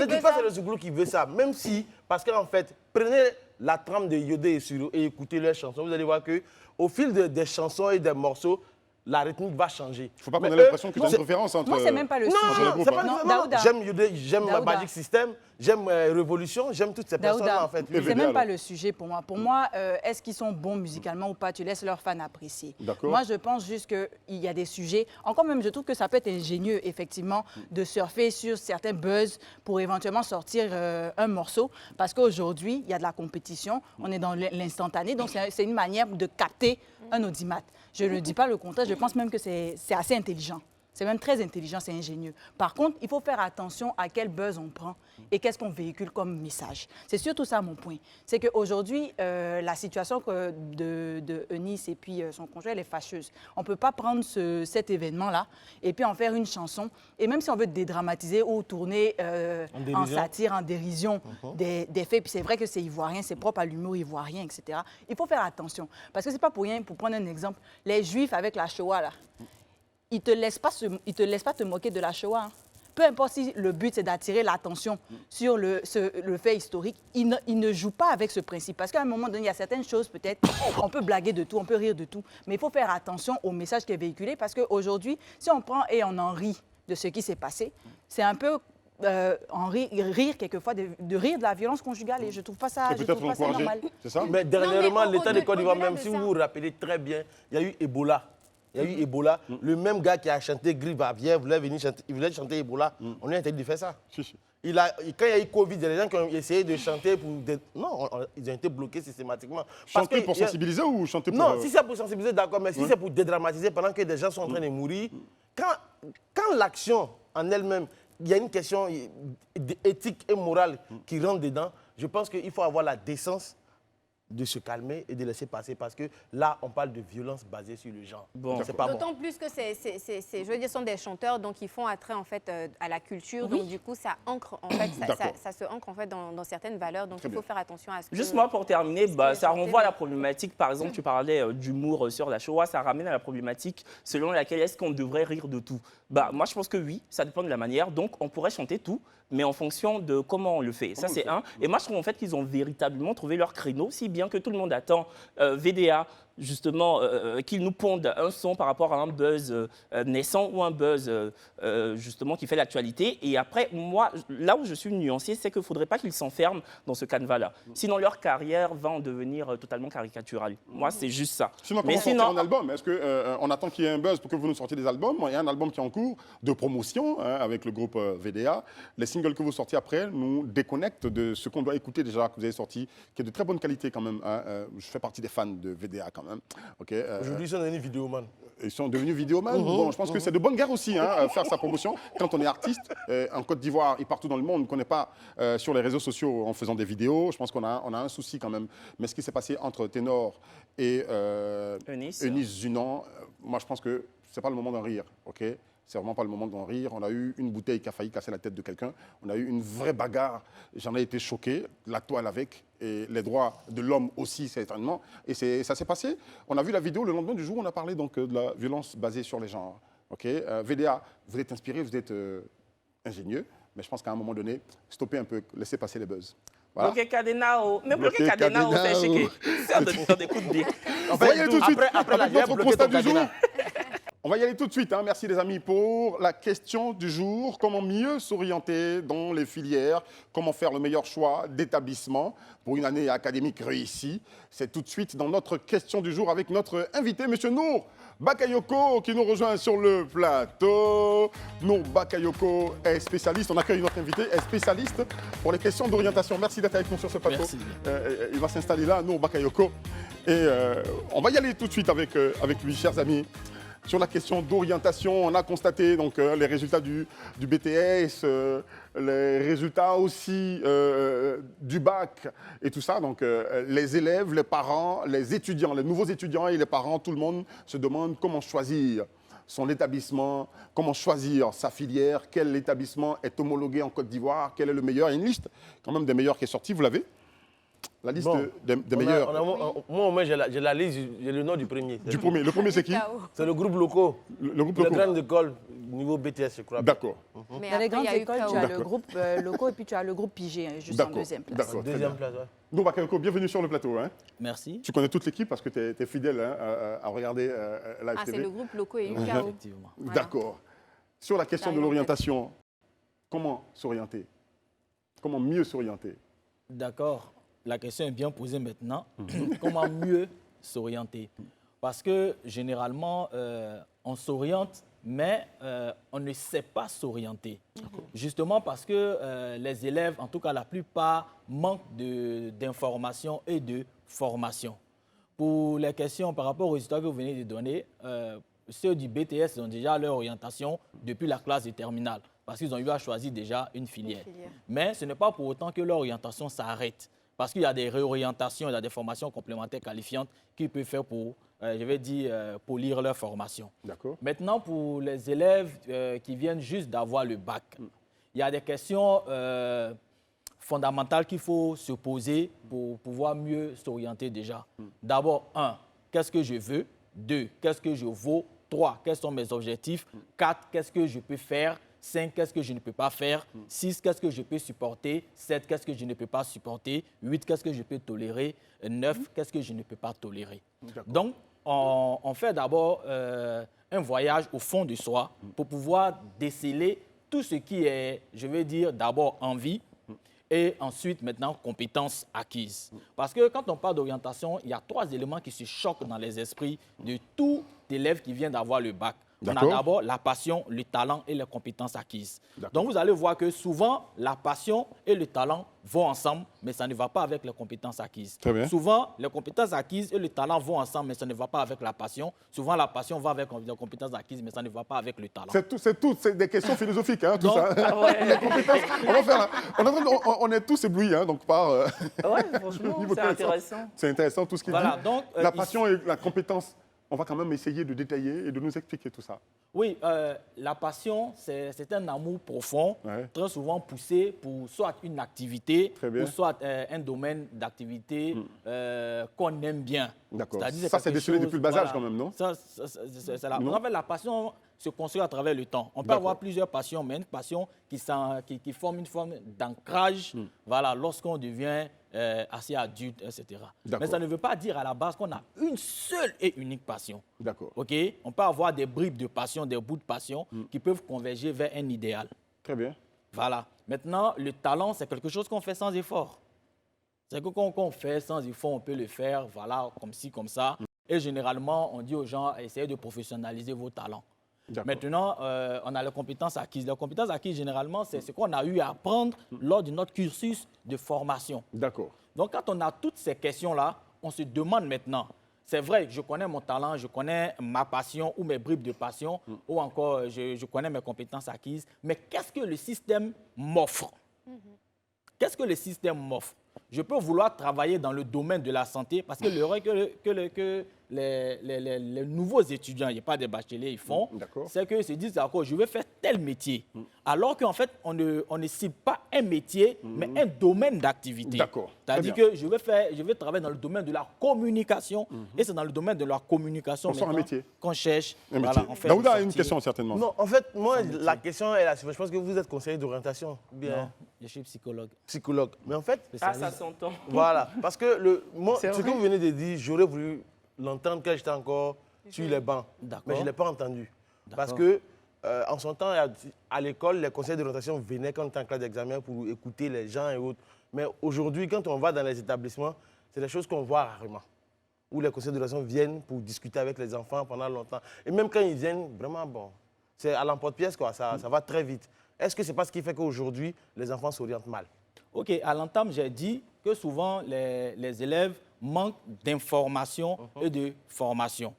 dis pas que c'est le Zouglou qui veut ça. Même si, parce qu'en fait, prenez la trame de Yodé et Suro et écoutez leurs chansons, vous allez voir que au fil des chansons et des morceaux, la rythmique va changer. Il ne faut pas qu'on ait l'impression que tu as une préférence entre... Moi, c'est même pas le sujet. Non, j'aime Yodé, j'aime Magic System, j'aime Révolution, j'aime toutes ces personnes-là en fait. C'est même pas le sujet pour moi. Pour moi, est-ce qu'ils sont bons musicalement ou pas? Tu laisses leurs fans apprécier. Moi, je pense juste qu'il y a des sujets. Encore même, je trouve que ça peut être ingénieux, effectivement, de surfer sur certains buzz pour éventuellement sortir un morceau. Parce qu'aujourd'hui, il y a de la compétition. On est dans l'instantané. Donc, c'est une manière de capter un audimat. Je ne dis pas le contraire. Je pense même que c'est assez intelligent. C'est même très intelligent, c'est ingénieux. Par contre, il faut faire attention à quel buzz on prend et qu'est-ce qu'on véhicule comme message. C'est surtout ça mon point. C'est qu'aujourd'hui, la situation de Eunice et puis son conjoint, elle est fâcheuse. On ne peut pas prendre cet événement-là et puis en faire une chanson. Et même si on veut dédramatiser ou tourner en satire, en dérision des faits, puis c'est vrai que c'est ivoirien, c'est propre à l'humour ivoirien, etc. Il faut faire attention. Parce que ce n'est pas pour rien, pour prendre un exemple, les Juifs avec la Shoah, là, ils ne te laissent pas te moquer de la Shoah. Hein. Peu importe si le but, c'est d'attirer l'attention sur le fait historique, ils ne jouent pas avec ce principe. Parce qu'à un moment donné, il y a certaines choses, peut-être, on peut blaguer de tout, on peut rire de tout, mais il faut faire attention au message qui est véhiculé, parce qu'aujourd'hui, si on prend et on en rit de ce qui s'est passé, c'est un peu rire quelquefois, de rire de la violence conjugale, et je ne trouve pas ça, normal. C'est ça? Mais dernièrement, l'État de Côte d'Ivoire, même si vous vous rappelez très bien, il y a eu Ebola. Le même gars qui a chanté Grippe Aviaire il voulait chanter Ebola. On lui a interdit de faire ça. Quand il y a eu Covid, il y a des gens qui ont essayé de chanter pour... Non, ils ont été bloqués systématiquement. Chanter pour sensibiliser ou chanter pour... Non, si c'est pour sensibiliser, d'accord, mais si c'est pour dédramatiser pendant que des gens sont en train de mourir, quand l'action en elle-même, il y a une question éthique et morale qui rentre dedans, je pense qu'il faut avoir la décence de se calmer et de laisser passer parce que là, on parle de violence basée sur le genre. Bon. C'est pas bon. D'autant plus que je veux dire, sont des chanteurs, donc ils font attrait en fait à la culture, donc du coup ça ancre en fait, ça se ancre en fait dans certaines valeurs, donc il faut faire attention à ce que. Juste moi pour terminer, ça renvoie à la problématique. Par exemple, tu parlais d'humour sur la Shoah, ça ramène à la problématique selon laquelle est-ce qu'on devrait rire de tout. Moi je pense que oui, ça dépend de la manière. Donc on pourrait chanter tout, mais en fonction de comment on le fait. Ça c'est un. Et moi je trouve en fait qu'ils ont véritablement trouvé leur créneau, si bien que tout le monde attend VDA. Justement, qu'ils nous pondent un son par rapport à un buzz naissant ou un buzz justement qui fait l'actualité. Et après, moi, là où je suis nuancé, c'est qu'il ne faudrait pas qu'ils s'enferment dans ce canevas-là. Sinon, leur carrière va en devenir totalement caricaturale. Moi, c'est juste ça. Sinon, comment sortir un album? Est-ce qu'on attend qu'il y ait un buzz pour que vous nous sortiez des albums? Il y a un album qui est en cours de promotion avec le groupe VDA. Les singles que vous sortiez après nous déconnectent de ce qu'on doit écouter déjà, que vous avez sorti, qui est de très bonne qualité quand même. Je fais partie des fans de VDA quand même. Okay, aujourd'hui, ils sont devenus vidéoman. Ils sont devenus vidéoman. Bon, je pense que c'est de bonne guerre aussi, faire sa promotion. Quand on est artiste, en Côte d'Ivoire et partout dans le monde, on ne connaît pas sur les réseaux sociaux en faisant des vidéos. Je pense qu'on a un souci quand même. Mais ce qui s'est passé entre Ténor et Eunice Zunan, moi, je pense que ce n'est pas le moment d'en rire. Okay? C'est vraiment pas le moment d'en rire. On a eu une bouteille qui a failli casser la tête de quelqu'un. On a eu une vraie bagarre. J'en ai été choqué. La toile avec. Et les droits de l'homme aussi, certainement. Et ça s'est passé. On a vu la vidéo le lendemain du jour où on a parlé donc, de la violence basée sur les genres. Okay? VDA, vous êtes inspiré, vous êtes ingénieux. Mais je pense qu'à un moment donné, stoppez un peu, laissez passer les buzz. Voilà. Bloquer Cadenao. Mais bloquer Cadenao, c'est chiqué. C'est des coups de bic. On va y aller tout de suite avec notre constat du jour. On va y aller tout de suite. Merci les amis pour la question du jour. Comment mieux s'orienter dans les filières? Comment faire le meilleur choix d'établissement pour une année académique réussie? C'est tout de suite dans notre question du jour avec notre invité, M. Nour Bakayoko, qui nous rejoint sur le plateau. Nour Bakayoko est spécialiste. On accueille notre invité, est spécialiste pour les questions d'orientation. Merci d'être avec nous sur ce plateau. Merci. Il va s'installer là, Nour Bakayoko. Et on va y aller tout de suite avec lui, chers amis. Sur la question d'orientation, on a constaté donc, les résultats du BTS, les résultats aussi du bac et tout ça. Donc les élèves, les parents, les étudiants, les nouveaux étudiants et les parents, tout le monde se demande comment choisir son établissement, comment choisir sa filière, quel établissement est homologué en Côte d'Ivoire, quel est le meilleur. Il y a une liste quand même des meilleurs qui est sortie, vous l'avez? La liste des meilleurs. Moi, j'ai la liste, j'ai le nom du premier. Le premier, c'est qui? C'est le groupe locaux. Le groupe locaux. Les grandes écoles, niveau BTS, je crois. D'accord. Mais dans les grandes écoles, tu as le groupe locaux et puis tu as le groupe Pigé, juste en deuxième place. D'accord. Deuxième place, ouais. Nour Bakayoko, bienvenue sur le plateau. Merci. Tu connais toute l'équipe parce que tu es fidèle à regarder Live TV. C'est le groupe locaux et UKO. Effectivement. Voilà. D'accord. Sur la question de l'orientation, comment s'orienter? Comment mieux s'orienter? D'accord. La question est bien posée maintenant. Comment mieux s'orienter? Parce que généralement, on s'oriente, mais on ne sait pas s'orienter. Justement parce que les élèves, en tout cas la plupart, manquent d'informations et de formation. Pour les questions par rapport aux résultats que vous venez de donner, ceux du BTS ont déjà leur orientation depuis la classe de terminale, parce qu'ils ont eu à choisir déjà une filière. Mais ce n'est pas pour autant que leur orientation s'arrête. Parce qu'il y a des réorientations, il y a des formations complémentaires qualifiantes qu'ils peuvent faire pour, polir leur formation. Maintenant, pour les élèves qui viennent juste d'avoir le bac, il y a des questions fondamentales qu'il faut se poser pour pouvoir mieux s'orienter déjà. D'abord, 1, qu'est-ce que je veux? 2, qu'est-ce que je vaux? 3, quels sont mes objectifs? 4, qu'est-ce que je peux faire? 5, qu'est-ce que je ne peux pas faire? 6, qu'est-ce que je peux supporter? 7, qu'est-ce que je ne peux pas supporter? 8, qu'est-ce que je peux tolérer? 9, qu'est-ce que je ne peux pas tolérer? Donc, on fait d'abord un voyage au fond de soi pour pouvoir déceler tout ce qui est, je vais dire, d'abord envie et ensuite, maintenant, compétences acquises. Parce que quand on parle d'orientation, il y a 3 éléments qui se choquent dans les esprits de tout élève qui vient d'avoir le bac. On a d'abord la passion, le talent et les compétences acquises. Donc, vous allez voir que souvent, la passion et le talent vont ensemble, mais ça ne va pas avec les compétences acquises. Souvent, les compétences acquises et le talent vont ensemble, mais ça ne va pas avec la passion. Souvent, la passion va avec les compétences acquises, mais ça ne va pas avec le talent. C'est des questions philosophiques, hein, tout ça. Les compétences, on va faire on est tous éblouis, hein, donc par... Ouais, franchement, c'est intéressant. C'est intéressant tout ce qu'il dit. Donc, la passion et la compétence, on va quand même essayer de détailler et de nous expliquer tout ça. Oui, la passion, c'est un amour profond, très souvent poussé pour soit une activité, ou soit un domaine d'activité qu'on aime bien. D'accord. Ça, c'est décelé depuis le bas âge quand même, non? En fait, la passion se construit à travers le temps. On peut avoir plusieurs passions, mais une passion qui forme une forme d'ancrage voilà, lorsqu'on devient assez adulte, etc. Mais ça ne veut pas dire à la base qu'on a une seule et unique passion. D'accord. Okay? On peut avoir des bribes de passion, des bouts de passion qui peuvent converger vers un idéal. Très bien. Voilà. Maintenant, le talent, c'est quelque chose qu'on fait sans effort. C'est que quand on fait sans effort, on peut le faire, voilà, comme ci, comme ça. Et généralement, on dit aux gens, essayez de professionnaliser vos talents. Maintenant, on a les compétences acquises. Les compétences acquises, généralement, c'est ce qu'on a eu à apprendre lors de notre cursus de formation. D'accord. Donc, quand on a toutes ces questions-là, on se demande maintenant, c'est vrai, je connais mon talent, je connais ma passion ou mes bribes de passion, ou encore je connais mes compétences acquises, mais qu'est-ce que le système m'offre? Qu'est-ce que le système m'offre? Je peux vouloir travailler dans le domaine de la santé parce que l'erreur que les nouveaux étudiants, il n'y a pas des bacheliers, ils font, c'est qu'ils se disent, d'accord, je vais faire tel métier. Alors qu'en fait, on ne cible pas un métier, mais un domaine d'activité. D'accord. C'est-à-dire que je vais travailler dans le domaine de la communication, et c'est dans le domaine de la communication qu'on cherche. Voilà, Daouda a une question, certainement. Non, en fait, moi, la question est la suivante. Je pense que vous êtes conseiller d'orientation. Non, je suis psychologue. Psychologue. Mais en fait... Ah, ça s'entend. Voilà. Parce que ce que vous venez de dire, j'aurais voulu l'entendre quand j'étais encore sur les bancs. Mais je ne l'ai pas entendu. Parce que, en son temps, à l'école, les conseillers d'orientation venaient quand on était en classe d'examen pour écouter les gens et autres. Mais aujourd'hui, quand on va dans les établissements, c'est des choses qu'on voit rarement. Où les conseillers d'orientation viennent pour discuter avec les enfants pendant longtemps. Et même quand ils viennent, vraiment, bon, c'est à l'emporte-pièce, quoi. Ça va très vite. Est-ce que ce n'est pas ce qui fait qu'aujourd'hui, les enfants s'orientent mal? OK, à l'entame, j'ai dit que souvent, les élèves manquent d'information et de formation.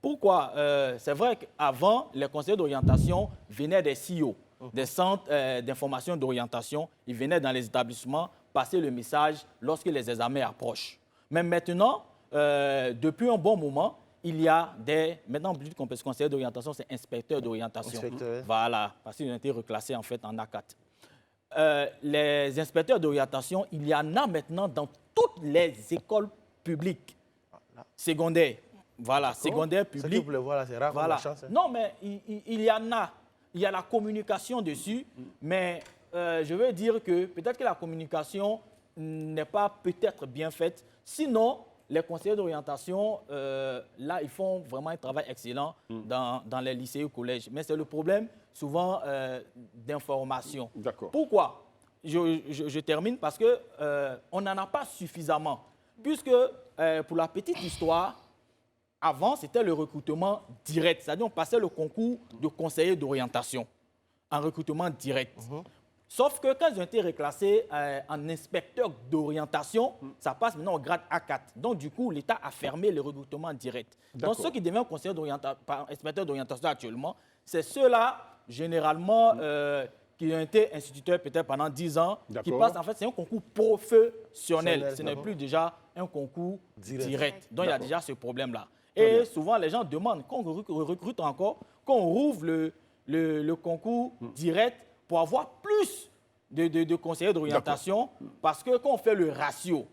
Pourquoi? C'est vrai qu'avant, les conseillers d'orientation venaient des CIO, des centres d'information d'orientation. Ils venaient dans les établissements passer le message lorsque les examens approchent. Mais maintenant, depuis un bon moment, il y a maintenant, plus que conseillers d'orientation, c'est inspecteurs d'orientation. Voilà, parce qu'ils ont été reclassés en fait en A4. Les inspecteurs d'orientation, il y en a maintenant dans toutes les écoles publiques, secondaires. Voilà, secondaires, publiques. Ce que vous voulez voir, c'est rare, voilà. La chance. Hein. Non, mais il y en a. Il y a la communication dessus, mais je veux dire que peut-être que la communication n'est pas peut-être bien faite. Sinon, les conseillers d'orientation, là, ils font vraiment un travail excellent dans les lycées et collèges. Mais c'est le problème, souvent, d'information. Pourquoi? Je termine parce qu'on n'en a pas suffisamment. Puisque, pour la petite histoire, avant, c'était le recrutement direct. C'est-à-dire on passait le concours de conseiller d'orientation en recrutement direct. Sauf que quand ils ont été reclassés en inspecteur d'orientation, ça passe maintenant au grade A4. Donc, du coup, l'État a fermé le recrutement direct. Donc, ceux qui deviennent conseillers inspecteurs d'orientation actuellement, c'est ceux-là, généralement, qui ont été instituteurs peut-être pendant 10 ans, qui passent, en fait, c'est un concours professionnel. Ce n'est plus déjà un concours direct. Donc, il y a déjà ce problème-là. Et souvent, les gens demandent qu'on recrute encore, qu'on rouvre le concours direct pour avoir plus de conseillers d'orientation. Parce que quand on fait le ratio,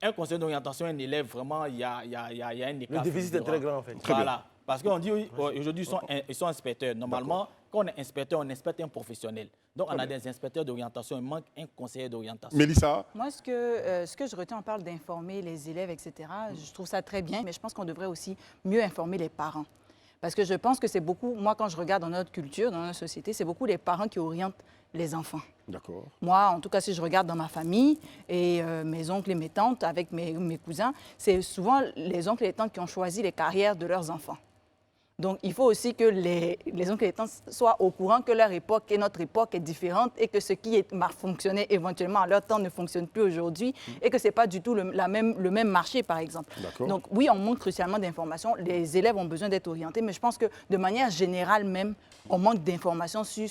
un conseiller d'orientation, un élève, vraiment, il y a un écart. Le déficit est très grand, en fait. Voilà. Parce qu'on dit, aujourd'hui, ils sont inspecteurs. Normalement, quand on est inspecteur, on inspecte un professionnel. Donc, on a des inspecteurs d'orientation, il manque un conseiller d'orientation. Mélissa? Moi, ce que je retiens, on parle d'informer les élèves, etc. Je trouve ça très bien, mais je pense qu'on devrait aussi mieux informer les parents. Parce que je pense que c'est beaucoup, moi, quand je regarde dans notre culture, dans notre société, c'est beaucoup les parents qui orientent les enfants. D'accord. Moi, en tout cas, si je regarde dans ma famille, et mes oncles et mes tantes, avec mes cousins, c'est souvent les oncles et les tantes qui ont choisi les carrières de leurs enfants. Donc, il faut aussi que les oncles et les tantes soient au courant que leur époque et notre époque est différente et que ce qui fonctionnait éventuellement à leur temps ne fonctionne plus aujourd'hui et que ce n'est pas du tout le même marché, par exemple. Donc, oui, on manque crucialement d'informations. Les élèves ont besoin d'être orientés, mais je pense que de manière générale même, on manque d'informations sur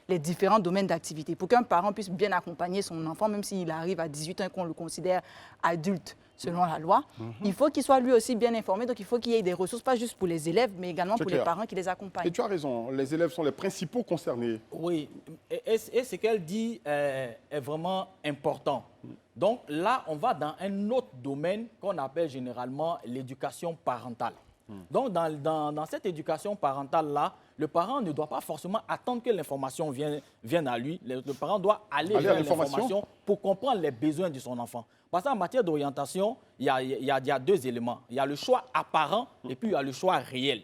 les différents domaines d'activité. Pour qu'un parent puisse bien accompagner son enfant, même s'il arrive à 18 ans et qu'on le considère adulte selon la loi, il faut qu'il soit lui aussi bien informé. Donc, il faut qu'il y ait des ressources, pas juste pour les élèves, mais également pour les parents qui les accompagnent. Et tu as raison, les élèves sont les principaux concernés. Oui, et ce qu'elle dit est vraiment important. Donc là, on va dans un autre domaine qu'on appelle généralement l'éducation parentale. Donc, dans cette éducation parentale-là, le parent ne doit pas forcément attendre que l'information vienne à lui. Le parent doit aller vers l'information pour comprendre les besoins de son enfant. Parce qu'en matière d'orientation, il y a deux éléments. Il y a le choix apparent et puis il y a le choix réel.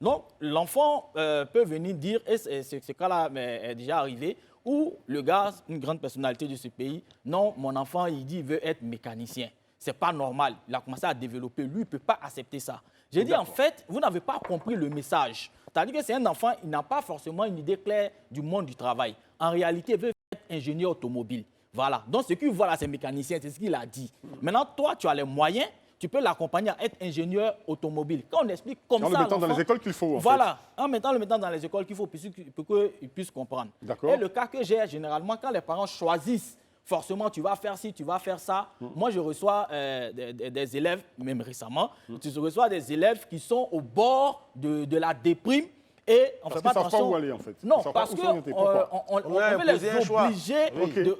Donc, l'enfant peut venir dire, et ce cas-là est déjà arrivé, où le gars, une grande personnalité de ce pays, non, mon enfant, il dit qu'il veut être mécanicien. Ce n'est pas normal. Il a commencé à développer. Lui, il ne peut pas accepter ça. J'ai dit, en fait, vous n'avez pas compris le message. C'est-à-dire que c'est un enfant, il n'a pas forcément une idée claire du monde du travail. En réalité, il veut être ingénieur automobile. Voilà. Donc, ce qu'il voit là, c'est mécanicien, c'est ce qu'il a dit. Maintenant, toi, tu as les moyens, tu peux l'accompagner à être ingénieur automobile. Quand on explique comme ça, en le mettant dans les écoles qu'il faut, voilà, en le mettant dans les écoles qu'il faut pour qu'il puisse comprendre. Et le cas que j'ai, généralement, quand les parents choisissent forcément, tu vas faire ci, tu vas faire ça. Moi, je reçois des élèves, même récemment, je reçois des élèves qui sont au bord de la déprime et on ne fait pas attention. Savent pas où aller, en fait. Non, parce qu'on veut les obliger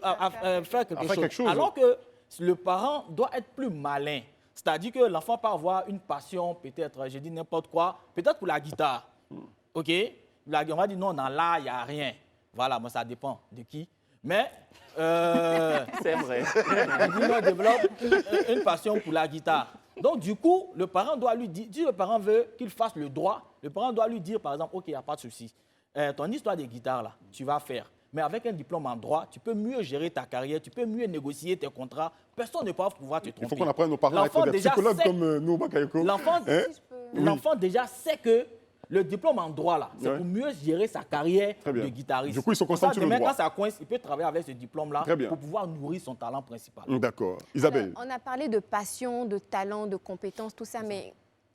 à faire quelque chose. Alors que le parent doit être plus malin. C'est-à-dire que l'enfant peut avoir une passion, peut-être, je dis n'importe quoi, peut-être pour la guitare. OK? On va dire non, dans l'art, il n'y a rien. Voilà, moi, ça dépend de qui. Mais c'est vrai. Il développe une passion pour la guitare. Donc, du coup, le parent doit lui dire, si le parent veut qu'il fasse le droit, le parent doit lui dire, par exemple, OK, il n'y a pas de souci. Ton histoire de guitare, là, tu vas faire. Mais avec un diplôme en droit, tu peux mieux gérer ta carrière, tu peux mieux négocier tes contrats. Personne ne pourra pouvoir te tromper. Il faut qu'on apprenne nos parents à être des psychologues comme nous, Bakayoko. L'enfant déjà sait que le diplôme en droit, là, c'est pour mieux gérer sa carrière de guitariste. Du coup, ils sont concentrés sur le droit. Quand ça coince, il peut travailler avec ce diplôme-là pour pouvoir nourrir son talent principal. D'accord. Isabelle. On a parlé de passion, de talent, de compétences, tout ça, mais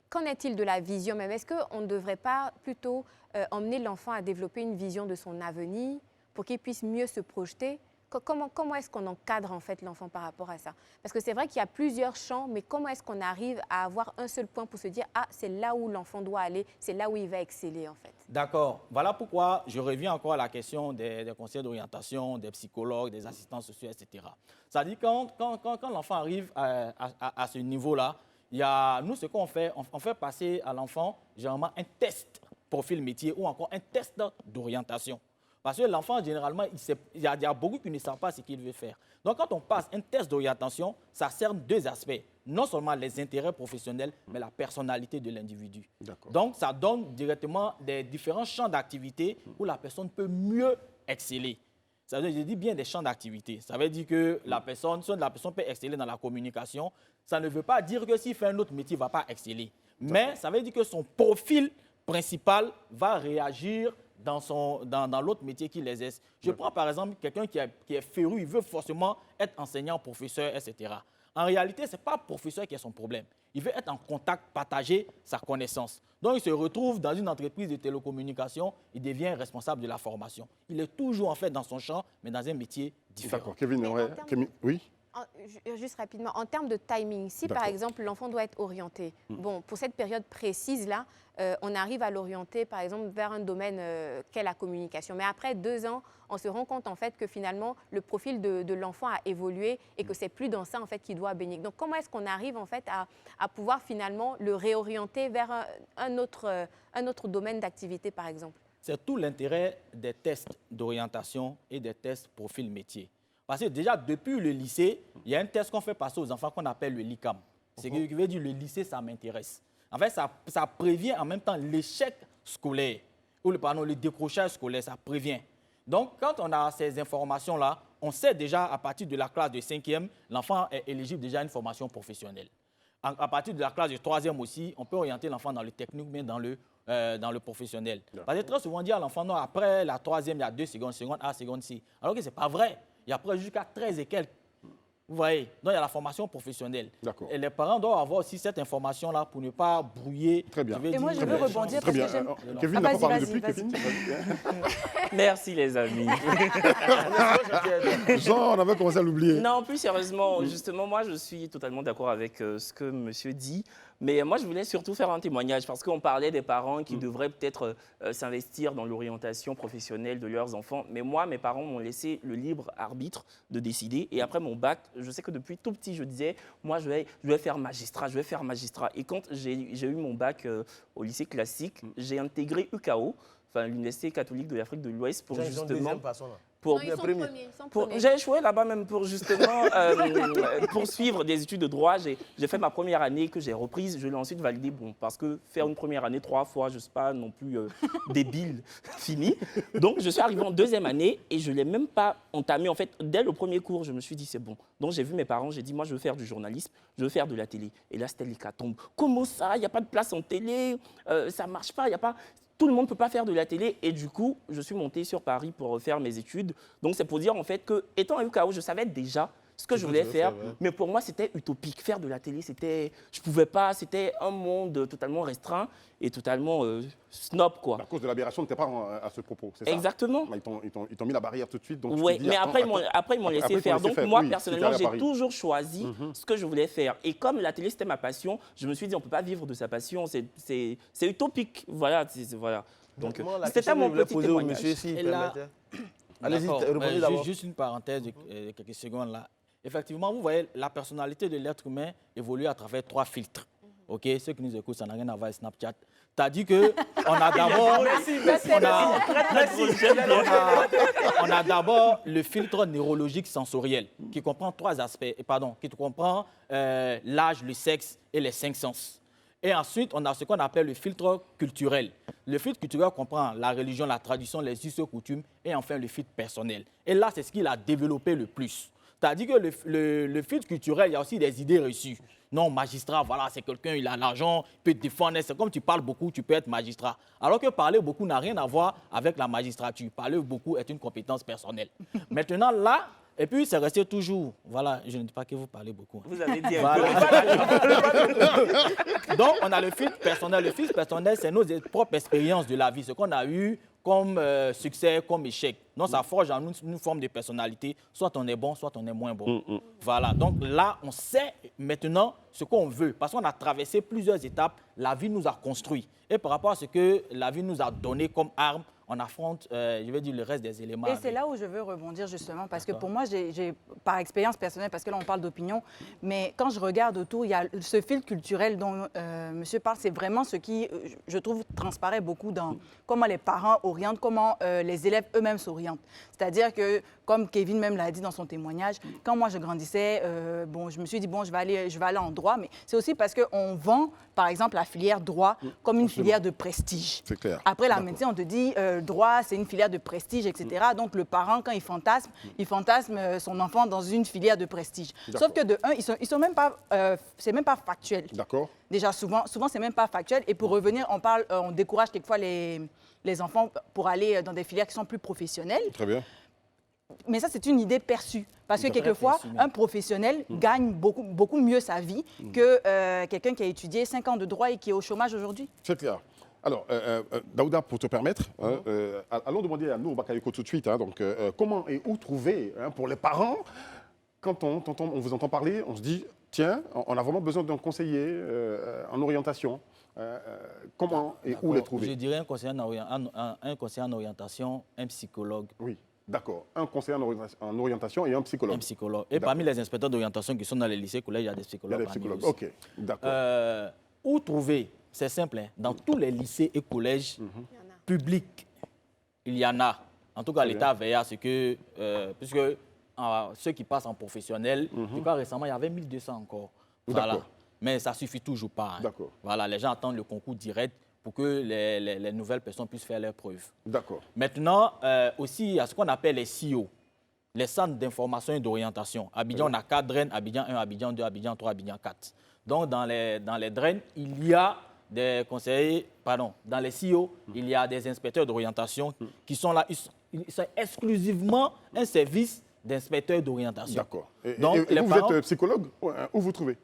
qu'en est-il de la vision même? Est-ce qu'on ne devrait pas plutôt emmener l'enfant à développer une vision de son avenir pour qu'il puisse mieux se projeter? Comment est-ce qu'on encadre en fait l'enfant par rapport à ça? Parce que c'est vrai qu'il y a plusieurs champs, mais comment est-ce qu'on arrive à avoir un seul point pour se dire « Ah, c'est là où l'enfant doit aller, c'est là où il va exceller en fait ». D'accord. Voilà pourquoi je reviens encore à la question des conseillers d'orientation, des psychologues, des assistants sociaux, etc. C'est-à-dire quand l'enfant arrive à ce niveau-là, nous, ce qu'on fait, on fait passer à l'enfant généralement un test profil métier ou encore un test d'orientation. Parce que l'enfant, généralement, il y a beaucoup qui ne savent pas ce qu'il veut faire. Donc, quand on passe un test d'orientation, ça sert deux aspects. Non seulement les intérêts professionnels, mais la personnalité de l'individu. Donc, ça donne directement des différents champs d'activité où la personne peut mieux exceller. Ça veut dire, je dis bien des champs d'activité. Ça veut dire que la personne peut exceller dans la communication. Ça ne veut pas dire que s'il fait un autre métier, il ne va pas exceller. Mais ça veut dire que son profil principal va réagir dans l'autre métier qu'il exerce. Je prends par exemple quelqu'un qui est féru, il veut forcément être enseignant, professeur, etc. En réalité, ce n'est pas le professeur qui est son problème. Il veut être en contact, partager sa connaissance. Donc, il se retrouve dans une entreprise de télécommunications, il devient responsable de la formation. Il est toujours en fait dans son champ, mais dans un métier différent. D'accord. Kevin, oui. Juste rapidement, en termes de timing, si par exemple l'enfant doit être orienté, bon, pour cette période précise-là, on arrive à l'orienter par exemple vers un domaine qu'est la communication. Mais après 2 ans, on se rend compte en fait que finalement le profil de l'enfant a évolué et que c'est plus dans ça en fait qu'il doit baigner. Donc comment est-ce qu'on arrive en fait à pouvoir finalement le réorienter vers un autre domaine d'activité par exemple? C'est tout l'intérêt des tests d'orientation et des tests profil métier. Parce que déjà, depuis le lycée, il y a un test qu'on fait passer aux enfants qu'on appelle le LICAM. C'est ce qui veut dire le lycée, ça m'intéresse. En fait, ça prévient en même temps l'échec scolaire, ou le décrochage scolaire, ça prévient. Donc, quand on a ces informations-là, on sait déjà à partir de la classe de 5e, l'enfant est éligible déjà à une formation professionnelle. à partir de la classe de 3e aussi, on peut orienter l'enfant dans le technique, mais dans le professionnel. Parce que très souvent, on dit à l'enfant, non, après la 3e, il y a 2 secondes, seconde A, seconde C. Alors que ce n'est pas vrai. Il y a après jusqu'à 13 et quelques. Vous voyez, donc il y a la formation professionnelle. Et les parents doivent avoir aussi cette information-là pour ne pas brouiller. Très bien. Et moi, je veux rebondir parce que j'aime... Kevin n'a pas parlé depuis, Kevin. Merci les amis. Jean, on avait commencé à l'oublier. Non, plus sérieusement, justement, moi je suis totalement d'accord avec ce que monsieur dit. Mais moi, je voulais surtout faire un témoignage parce qu'on parlait des parents qui devraient peut-être s'investir dans l'orientation professionnelle de leurs enfants. Mais moi, mes parents m'ont laissé le libre arbitre de décider. Et après mon bac, je sais que depuis tout petit, je disais, moi, je vais faire magistrat, je vais faire magistrat. Et quand j'ai eu mon bac au lycée classique, j'ai intégré UKO, enfin, l'Université catholique de l'Afrique de l'Ouest, pour justement... J'ai échoué là-bas même pour justement poursuivre des études de droit. J'ai fait ma première année que j'ai reprise. Je l'ai ensuite validée, bon, parce que faire une première année 3 fois, je ne suis pas non plus débile, fini. Donc, je suis arrivé en 2e année et je ne l'ai même pas entamé. En fait, dès le premier cours, je me suis dit, c'est bon. Donc, j'ai vu mes parents, j'ai dit, moi, je veux faire du journalisme, je veux faire de la télé. Et là, c'était l'hécatombe. Comment ça? Il n'y a pas de place en télé, ça ne marche pas, il n'y a pas... Tout le monde ne peut pas faire de la télé et du coup, je suis monté sur Paris pour faire mes études. Donc, c'est pour dire en fait que, étant à UKO, je savais déjà ce que je voulais faire, mais pour moi, c'était utopique. Faire de la télé, je ne pouvais pas, c'était un monde totalement restreint et totalement snob, quoi. À cause de l'aberration de tes parents à ce propos, c'est ça? Exactement. Ils t'ont mis la barrière tout de suite. Oui, mais après, ils m'ont laissé faire. Donc, moi, personnellement, j'ai toujours choisi ce que je voulais faire. Et comme la télé, c'était ma passion, je me suis dit, on ne peut pas vivre de sa passion, c'est utopique. Voilà, voilà. Donc, c'était mon petit témoignage. Allez-y, juste une parenthèse de quelques secondes là. Effectivement, vous voyez, la personnalité de l'être humain évolue à travers 3 filtres. OK, ceux qui nous écoutent, ça n'a rien à voir avec Snapchat. T'as dit que on a d'abord, on a d'abord le filtre neurologique sensoriel qui comprend 3 aspects. Qui comprend l'âge, le sexe et les 5 sens. Et ensuite, on a ce qu'on appelle le filtre culturel. Le filtre culturel comprend la religion, la tradition, les us et coutumes, et enfin le filtre personnel. Et là, c'est ce qu'il a développé le plus. C'est-à-dire que le filtre culturel, il y a aussi des idées reçues. Non, magistrat, voilà, c'est quelqu'un, il a l'argent, il peut te défendre. C'est comme tu parles beaucoup, tu peux être magistrat. Alors que parler beaucoup n'a rien à voir avec la magistrature. Parler beaucoup est une compétence personnelle. Maintenant, là, et puis, c'est resté toujours. Voilà, je ne dis pas que vous parlez beaucoup. Vous avez dit Donc, on a le filtre personnel. Le filtre personnel, c'est nos propres expériences de la vie, ce qu'on a eu comme succès, comme échec. Donc, ça forge en nous une forme de personnalité. Soit on est bon, soit on est moins bon. Voilà. Donc là, on sait maintenant ce qu'on veut. Parce qu'on a traversé plusieurs étapes. La vie nous a construit. Et par rapport à ce que la vie nous a donné comme arme, on affronte, je vais dire, le reste des éléments. Et c'est là où je veux rebondir justement, parce que pour moi, j'ai par expérience personnelle, parce que là, on parle d'opinion, mais quand je regarde autour, il y a ce fil culturel dont monsieur parle, c'est vraiment ce qui, je trouve, transparaît beaucoup dans comment les parents orientent, comment les élèves eux-mêmes s'orientent. C'est-à-dire que, comme Kevin même l'a dit dans son témoignage, quand moi, je grandissais, bon, je me suis dit, bon, je vais aller en droit, mais c'est aussi parce qu'on vend, par exemple, la filière droit comme une filière de prestige. C'est clair. Après, la médecine, on te dit... droit, c'est une filière de prestige, etc. Donc, le parent, quand il fantasme son enfant dans une filière de prestige. Sauf que de un, ils sont même pas, c'est même pas factuel. D'accord. Déjà, souvent, c'est même pas factuel. Et pour revenir, on décourage quelquefois les enfants pour aller dans des filières qui sont plus professionnelles. Très bien. Mais ça, c'est une idée perçue. Parce que quelquefois, un professionnel gagne beaucoup mieux sa vie que quelqu'un qui a étudié 5 ans de droit et qui est au chômage aujourd'hui. C'est clair. Alors, Daouda, pour te permettre, allons demander à Nour Bakayoko tout de suite. Donc, comment et où trouver pour les parents, quand on vous entend parler, on se dit, tiens, on a vraiment besoin d'un conseiller en orientation. Comment et où les trouver? Je dirais un conseiller en orientation, un psychologue. Oui, d'accord. Un conseiller en orientation et un psychologue. Un psychologue. Et parmi les inspecteurs d'orientation qui sont dans les lycées, collèges, il y a des psychologues. Il y a des psychologues, ok, d'accord. Où trouver? C'est simple, hein. Dans tous les lycées et collèges publics, il y en a. En tout cas, l'État veille à ce que, puisque ceux qui passent en professionnel, en tout cas récemment, il y avait 1200 encore. Voilà. Mais ça ne suffit toujours pas. Hein. Voilà, les gens attendent le concours direct pour que les nouvelles personnes puissent faire leurs preuves. D'accord. Maintenant, aussi, il y a ce qu'on appelle les CIO, les centres d'information et d'orientation. Abidjan, on a 4 Rennes, Abidjan 1, Abidjan 2, Abidjan 3, Abidjan 4. Donc, dans les drains, il y a des conseillers, pardon, dans les CEO, il y a des inspecteurs d'orientation qui sont là. Ils sont exclusivement un service d'inspecteurs d'orientation. D'accord. Donc, et vous êtes psychologue? Où vous trouvez?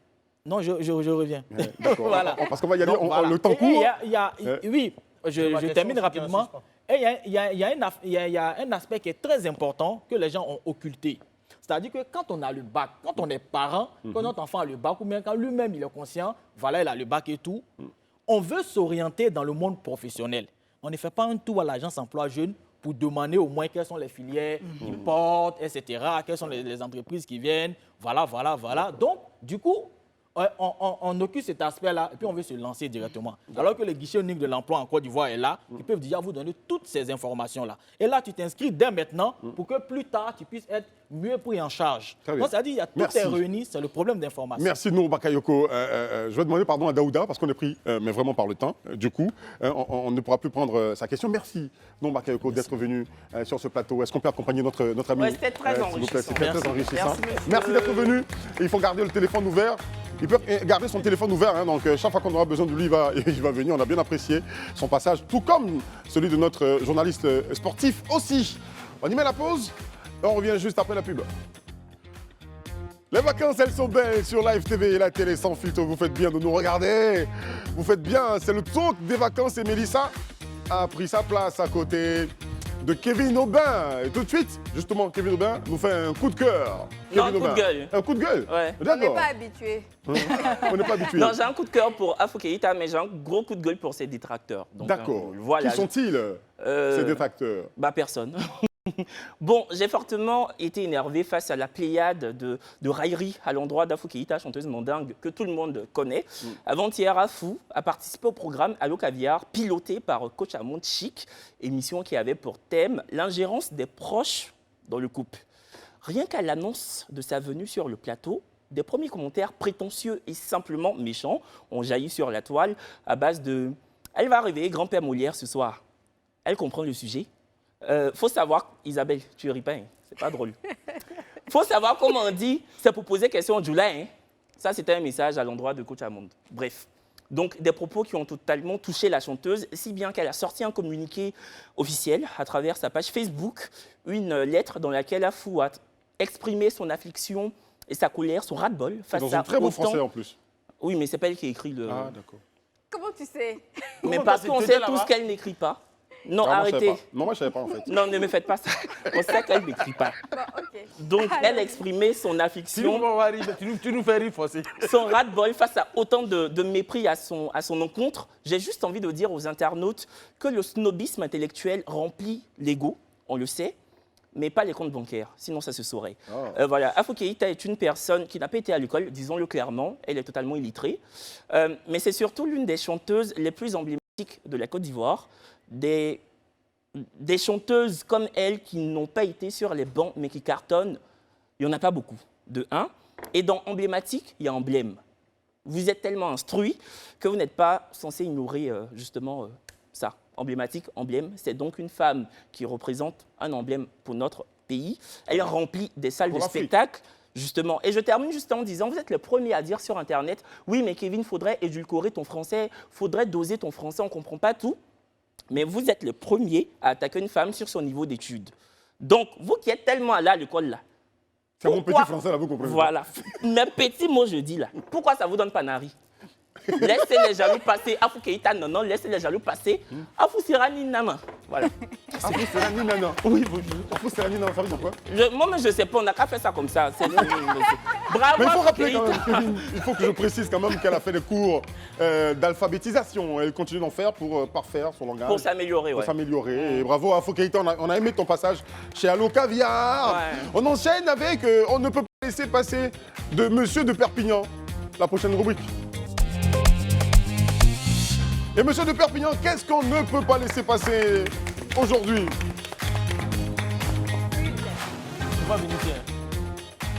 Non, je reviens. D'accord. Voilà. Parce qu'on va y aller, Donc, voilà. le temps court. Oui, je termine rapidement. Et il y a un aspect qui est très important que les gens ont occulté. C'est-à-dire que quand on a le bac, quand on est parent, quand notre enfant a le bac, ou bien quand lui-même il est conscient, voilà, il a le bac et tout, on veut s'orienter dans le monde professionnel. On ne fait pas un tour à l'agence emploi jeune pour demander au moins quelles sont les filières qui portent, etc., quelles sont les entreprises qui viennent, voilà. Donc, du coup, on occupe cet aspect-là et puis on veut se lancer directement. Alors que le guichet unique de l'emploi en Côte d'Ivoire est là, ils peuvent déjà vous donner toutes ces informations-là. Et là, tu t'inscris dès maintenant pour que plus tard, tu puisses être mieux pris en charge. Donc, c'est-à-dire, il y a tout est réuni, c'est le problème d'information. Merci, Nour Bakayoko. Je vais demander pardon à Daouda parce qu'on est pris, mais vraiment par le temps. Du coup, on ne pourra plus prendre sa question. Merci, Nour Bakayoko, d'être venu sur ce plateau. Est-ce qu'on peut accompagner notre ami? C'était très enrichissant. C'était très enrichissant. Merci d'être venu. Il faut garder le téléphone ouvert. Il peut garder son téléphone ouvert, hein, donc chaque fois qu'on aura besoin de lui, il va venir. On a bien apprécié son passage, tout comme celui de notre journaliste sportif aussi. On y met la pause, on revient juste après la pub. Les vacances, elles sont belles sur Live TV et la télé sans filtre. Vous faites bien de nous regarder. Vous faites bien, c'est le talk des vacances et Mélissa a pris sa place à côté de Kevin Aubin. Et tout de suite, justement, Kevin Aubin nous fait un coup de cœur. Non, un coup de gueule. Un coup de gueule? Ouais. On n'est pas habitué. On n'est pas habitué. Non, j'ai un coup de cœur pour Afo Keïta, mais j'ai un gros coup de gueule pour ses détracteurs. D'accord. Voilà. Qui sont-ils, ces détracteurs? Personne. Bon, j'ai fortement été énervé face à la pléiade de railleries à l'endroit d'Afo Keïta, chanteuse mandingue que tout le monde connaît. Avant-hier, Afou a participé au programme Allo Caviar, piloté par Coach Amonde Chic, émission qui avait pour thème l'ingérence des proches dans le couple. Rien qu'à l'annonce de sa venue sur le plateau, des premiers commentaires prétentieux et simplement méchants ont jailli sur la toile à base de « Elle va arriver, grand-père Molière, ce soir. Elle comprend le sujet. Faut savoir, Isabelle, tu ris pas, hein, c'est pas drôle. Faut savoir comment on dit, c'est pour poser question au July. Hein. Ça, c'était un message à l'endroit de Coach Amonde. Bref. Donc, des propos qui ont totalement touché la chanteuse, si bien qu'elle a sorti un communiqué officiel à travers sa page Facebook, une lettre dans laquelle Afou a exprimé son affliction et sa colère, son ras-de-bol face à dans un très bon français en plus. Oui, mais c'est pas elle qui a écrit le... Ah, d'accord. Comment tu sais? Mais parce qu'on sait tous qu'elle n'écrit pas. Non, arrêtez. Non, moi, je ne savais pas, en fait. Non, ne me faites pas ça. On sait qu'elle n'écrit pas. Bon, okay. Donc, elle exprimait son affliction. Tu nous fais rire, Fossé. Son ras-de-bol face à autant de mépris à son encontre. J'ai juste envie de dire aux internautes que le snobisme intellectuel remplit l'ego, on le sait, mais pas les comptes bancaires, sinon ça se saurait. Oh. Voilà, Afo Keïta est une personne qui n'a pas été à l'école, disons-le clairement, elle est totalement illettrée. Mais c'est surtout l'une des chanteuses les plus emblématiques de la Côte d'Ivoire. Des chanteuses comme elle qui n'ont pas été sur les bancs mais qui cartonnent, il n'y en a pas beaucoup, de un. Et dans emblématique, il y a emblème. Vous êtes tellement instruit que vous n'êtes pas censé ignorer justement ça. Emblématique, emblème, c'est donc une femme qui représente un emblème pour notre pays. Elle remplit des salles de spectacle, justement. Et je termine juste en disant, vous êtes le premier à dire sur Internet, oui mais Kevin, faudrait édulcorer ton français, faudrait doser ton français, on ne comprend pas tout. Mais vous êtes le premier à attaquer une femme sur son niveau d'études. Donc, vous qui êtes tellement allé à l'école là. C'est mon petit français là, vous comprenez? Voilà. Mes petits mots, je dis là. Pourquoi ça vous donne pas nari? Laissez les jaloux passer. Afou Keïta, non, laissez les jaloux passer. Afou Sirani Nana. Voilà. Afou Sirani Nana. Oui, Afou Sirani Nana, ça veut dire quoi? Moi-même, je ne sais pas, on n'a qu'à faire ça comme ça. Bravo. Mais il faut rappeler quand même, Kevin, il faut que je précise quand même qu'elle a fait des cours d'alphabétisation. Elle continue d'en faire pour parfaire son langage. Pour s'améliorer, Pour s'améliorer. Et bravo Afo Keïta, on a aimé ton passage chez Allo Caviar. Ouais. On enchaîne avec on ne peut pas laisser passer de Monsieur de Perpignan. La prochaine rubrique. Et Monsieur de Perpignan, qu'est-ce qu'on ne peut pas laisser passer aujourd'hui?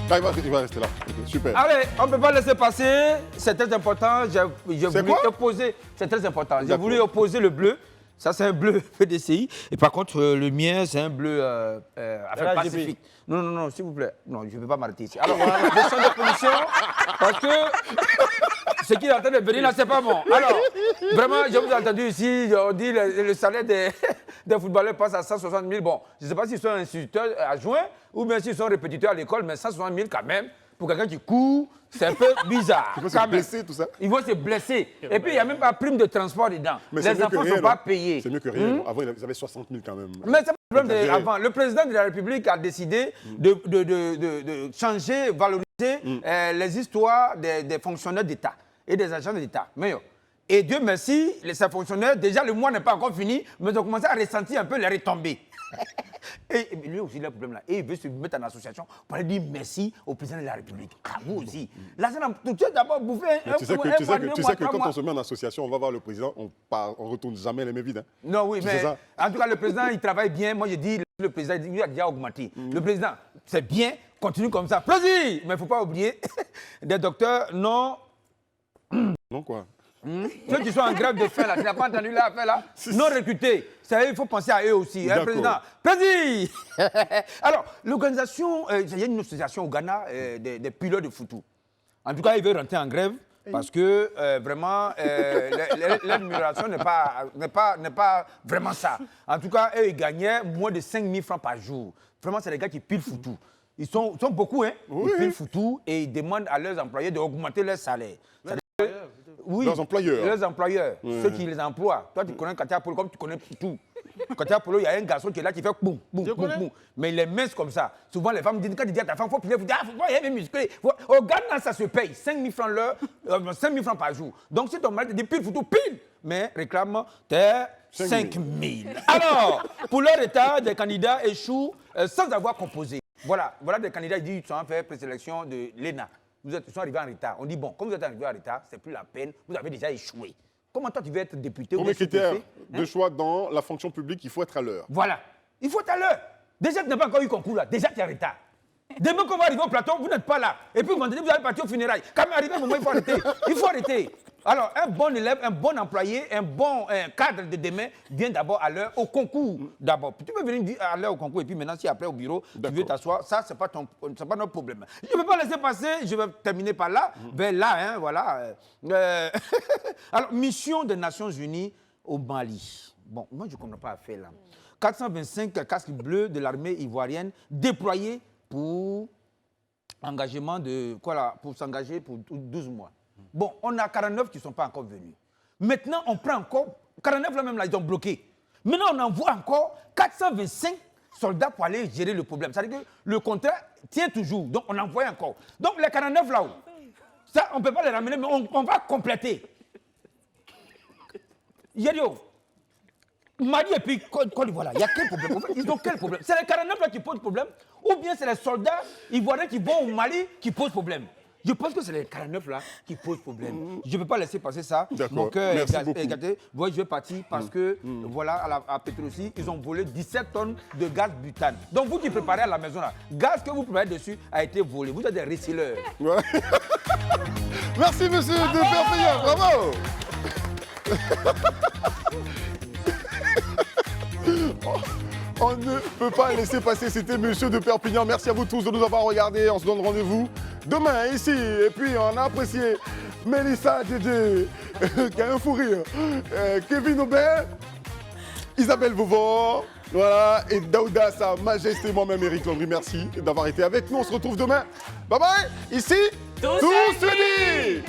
Ah, il va rester là. Okay, super. Allez, on ne peut pas laisser passer. C'est très important. J'ai voulu opposer. C'est très important. J'ai voulu opposer le bleu. Ça, c'est un bleu PDCI. Et par contre, le mien, c'est un bleu Pacifique. Non, s'il vous plaît. Non, je ne vais pas m'arrêter ici. Alors, voilà, question de position. Parce que ce qui est en train de venir là, c'est pas bon. Alors, vraiment, je vous ai entendu ici, on dit le salaire des footballeurs passe à 160 000. Bon, je ne sais pas s'ils sont instituteurs adjoints ou bien s'ils sont répétiteurs à l'école, mais 160 000 quand même, pour quelqu'un qui court, c'est un peu bizarre. Ils vont se blesser, tout ça. Ils vont se blesser. Et puis, il n'y a même pas prime de transport dedans. Mais les enfants ne sont pas payés. C'est mieux que rien. Avant, ils avaient 60 000 quand même. Mais c'est pas le problème avant. Le président de la République a décidé de changer, valoriser les histoires des fonctionnaires d'État et des agents de l'État. Et Dieu merci, ces fonctionnaires, déjà le mois n'est pas encore fini, mais ils ont commencé à ressentir un peu les retombées. Et lui aussi, il a un problème là. Et il veut se mettre en association pour aller dire merci au président de la République. Ah, vous aussi. Là, tu as d'abord bouffé tu sais que quand on se met en association, on va voir le président, on ne retourne jamais les mains vides. Hein. Non, oui, mais en tout cas, le président, il travaille bien. Moi, je dis, le président, il a déjà augmenté. Le président, c'est bien, continue comme ça. Plaisir. Mais il ne faut pas oublier, des docteurs non... Non quoi? Ceux qui sont en grève de faim, là, tu n'as pas entendu l'affaire là? Non recrutés. Il faut penser à eux aussi, hein, président. Plaisir. Alors, l'organisation, il y a une association au Ghana des pilotes de foot. En tout cas, ils veulent rentrer en grève parce que vraiment, l'admiration n'est pas vraiment ça. En tout cas, eux, ils gagnaient moins de 5 000 francs par jour. Vraiment, c'est les gars qui pilent foutu. Ils sont beaucoup, hein. Oui. Ils pilent foutu et ils demandent à leurs employés d'augmenter leur salaire. Oui, leurs employeurs. Leurs employeurs, ceux qui les emploient. Toi, tu connais Katia Polo comme tu connais tout. Katia Polo, il y a un garçon qui est là qui fait boum, boum, boum, boum. Mais il est mince comme ça. Souvent, les femmes disent, quand tu dis à ta femme, il faut piler, il faut pas y musclé. Au Ghana, ça se paye. 5 000 francs l'heure, 5 000 francs par jour. Donc, si ton mari te dit pile, photo, pile, mais réclame, t'es 5 000. Alors, pour leur état, des candidats échouent sans avoir composé. Voilà des candidats qui disent qu'ils sont fait présélection de l'ENA. Ils sont arrivés en retard. On dit, bon, comme vous êtes arrivés en retard, c'est plus la peine, vous avez déjà échoué. Comment toi, tu veux être député ou critère de choix dans la fonction publique, il faut être à l'heure. Voilà. Il faut être à l'heure. Déjà, tu n'as pas encore eu concours là. Déjà, tu es en retard. Demain qu'on va arriver au plateau, vous n'êtes pas là. Et puis, vendredi, vous allez partir au funérailles. Quand même arrivé au moment, il faut arrêter. Il faut arrêter. Alors, un bon élève, un bon employé, un bon cadre de demain vient d'abord à l'heure au concours. D'abord. Tu peux venir à l'heure au concours et puis maintenant, si après au bureau, tu veux t'asseoir, ça, ce n'est pas notre problème. Je ne peux pas laisser passer, je vais terminer par là, vers là, hein, voilà. Alors, mission des Nations Unies au Mali. Bon, moi, je ne comprends pas à faire là. 425 casques bleus de l'armée ivoirienne déployés pour engagement de quoi là, pour s'engager pour 12 mois. Bon, on a 49 qui ne sont pas encore venus. Maintenant, on prend encore 49 là même là, ils ont bloqué. Maintenant, on envoie encore 425 soldats pour aller gérer le problème. C'est-à-dire que le contrat tient toujours. Donc, on envoie encore. Donc, les 49 là-haut, ça, on ne peut pas les ramener, mais on va compléter. Yério, Mali et puis Côte d'Ivoire, il y a quel problème? Ils ont quel problème? C'est les 49 là qui posent problème ou bien c'est les soldats ivoiriens qui vont au Mali qui posent problème? Je pense que c'est les 49 là qui posent problème. Je ne peux pas laisser passer ça. Mon cœur est gâté. Moi, je vais partir parce que, voilà, à Petrosi, ils ont volé 17 tonnes de gaz butane. Donc, vous qui préparez à la maison là, gaz que vous préparez dessus a été volé. Vous êtes des receleurs. Ouais. Merci, monsieur de Perpignan. Bravo. On ne peut pas laisser passer, c'était monsieur de Perpignan. Merci à vous tous de nous avoir regardés. On se donne rendez-vous demain ici. Et puis on a apprécié Mélissa Djedje, qui a un fou rire, Kevin Aubert, Isabelle Vauvor, voilà, et Daouda, Sa Majesté, moi-même Eric Landry. Merci d'avoir été avec nous. On se retrouve demain. Bye bye. Ici, tous unis.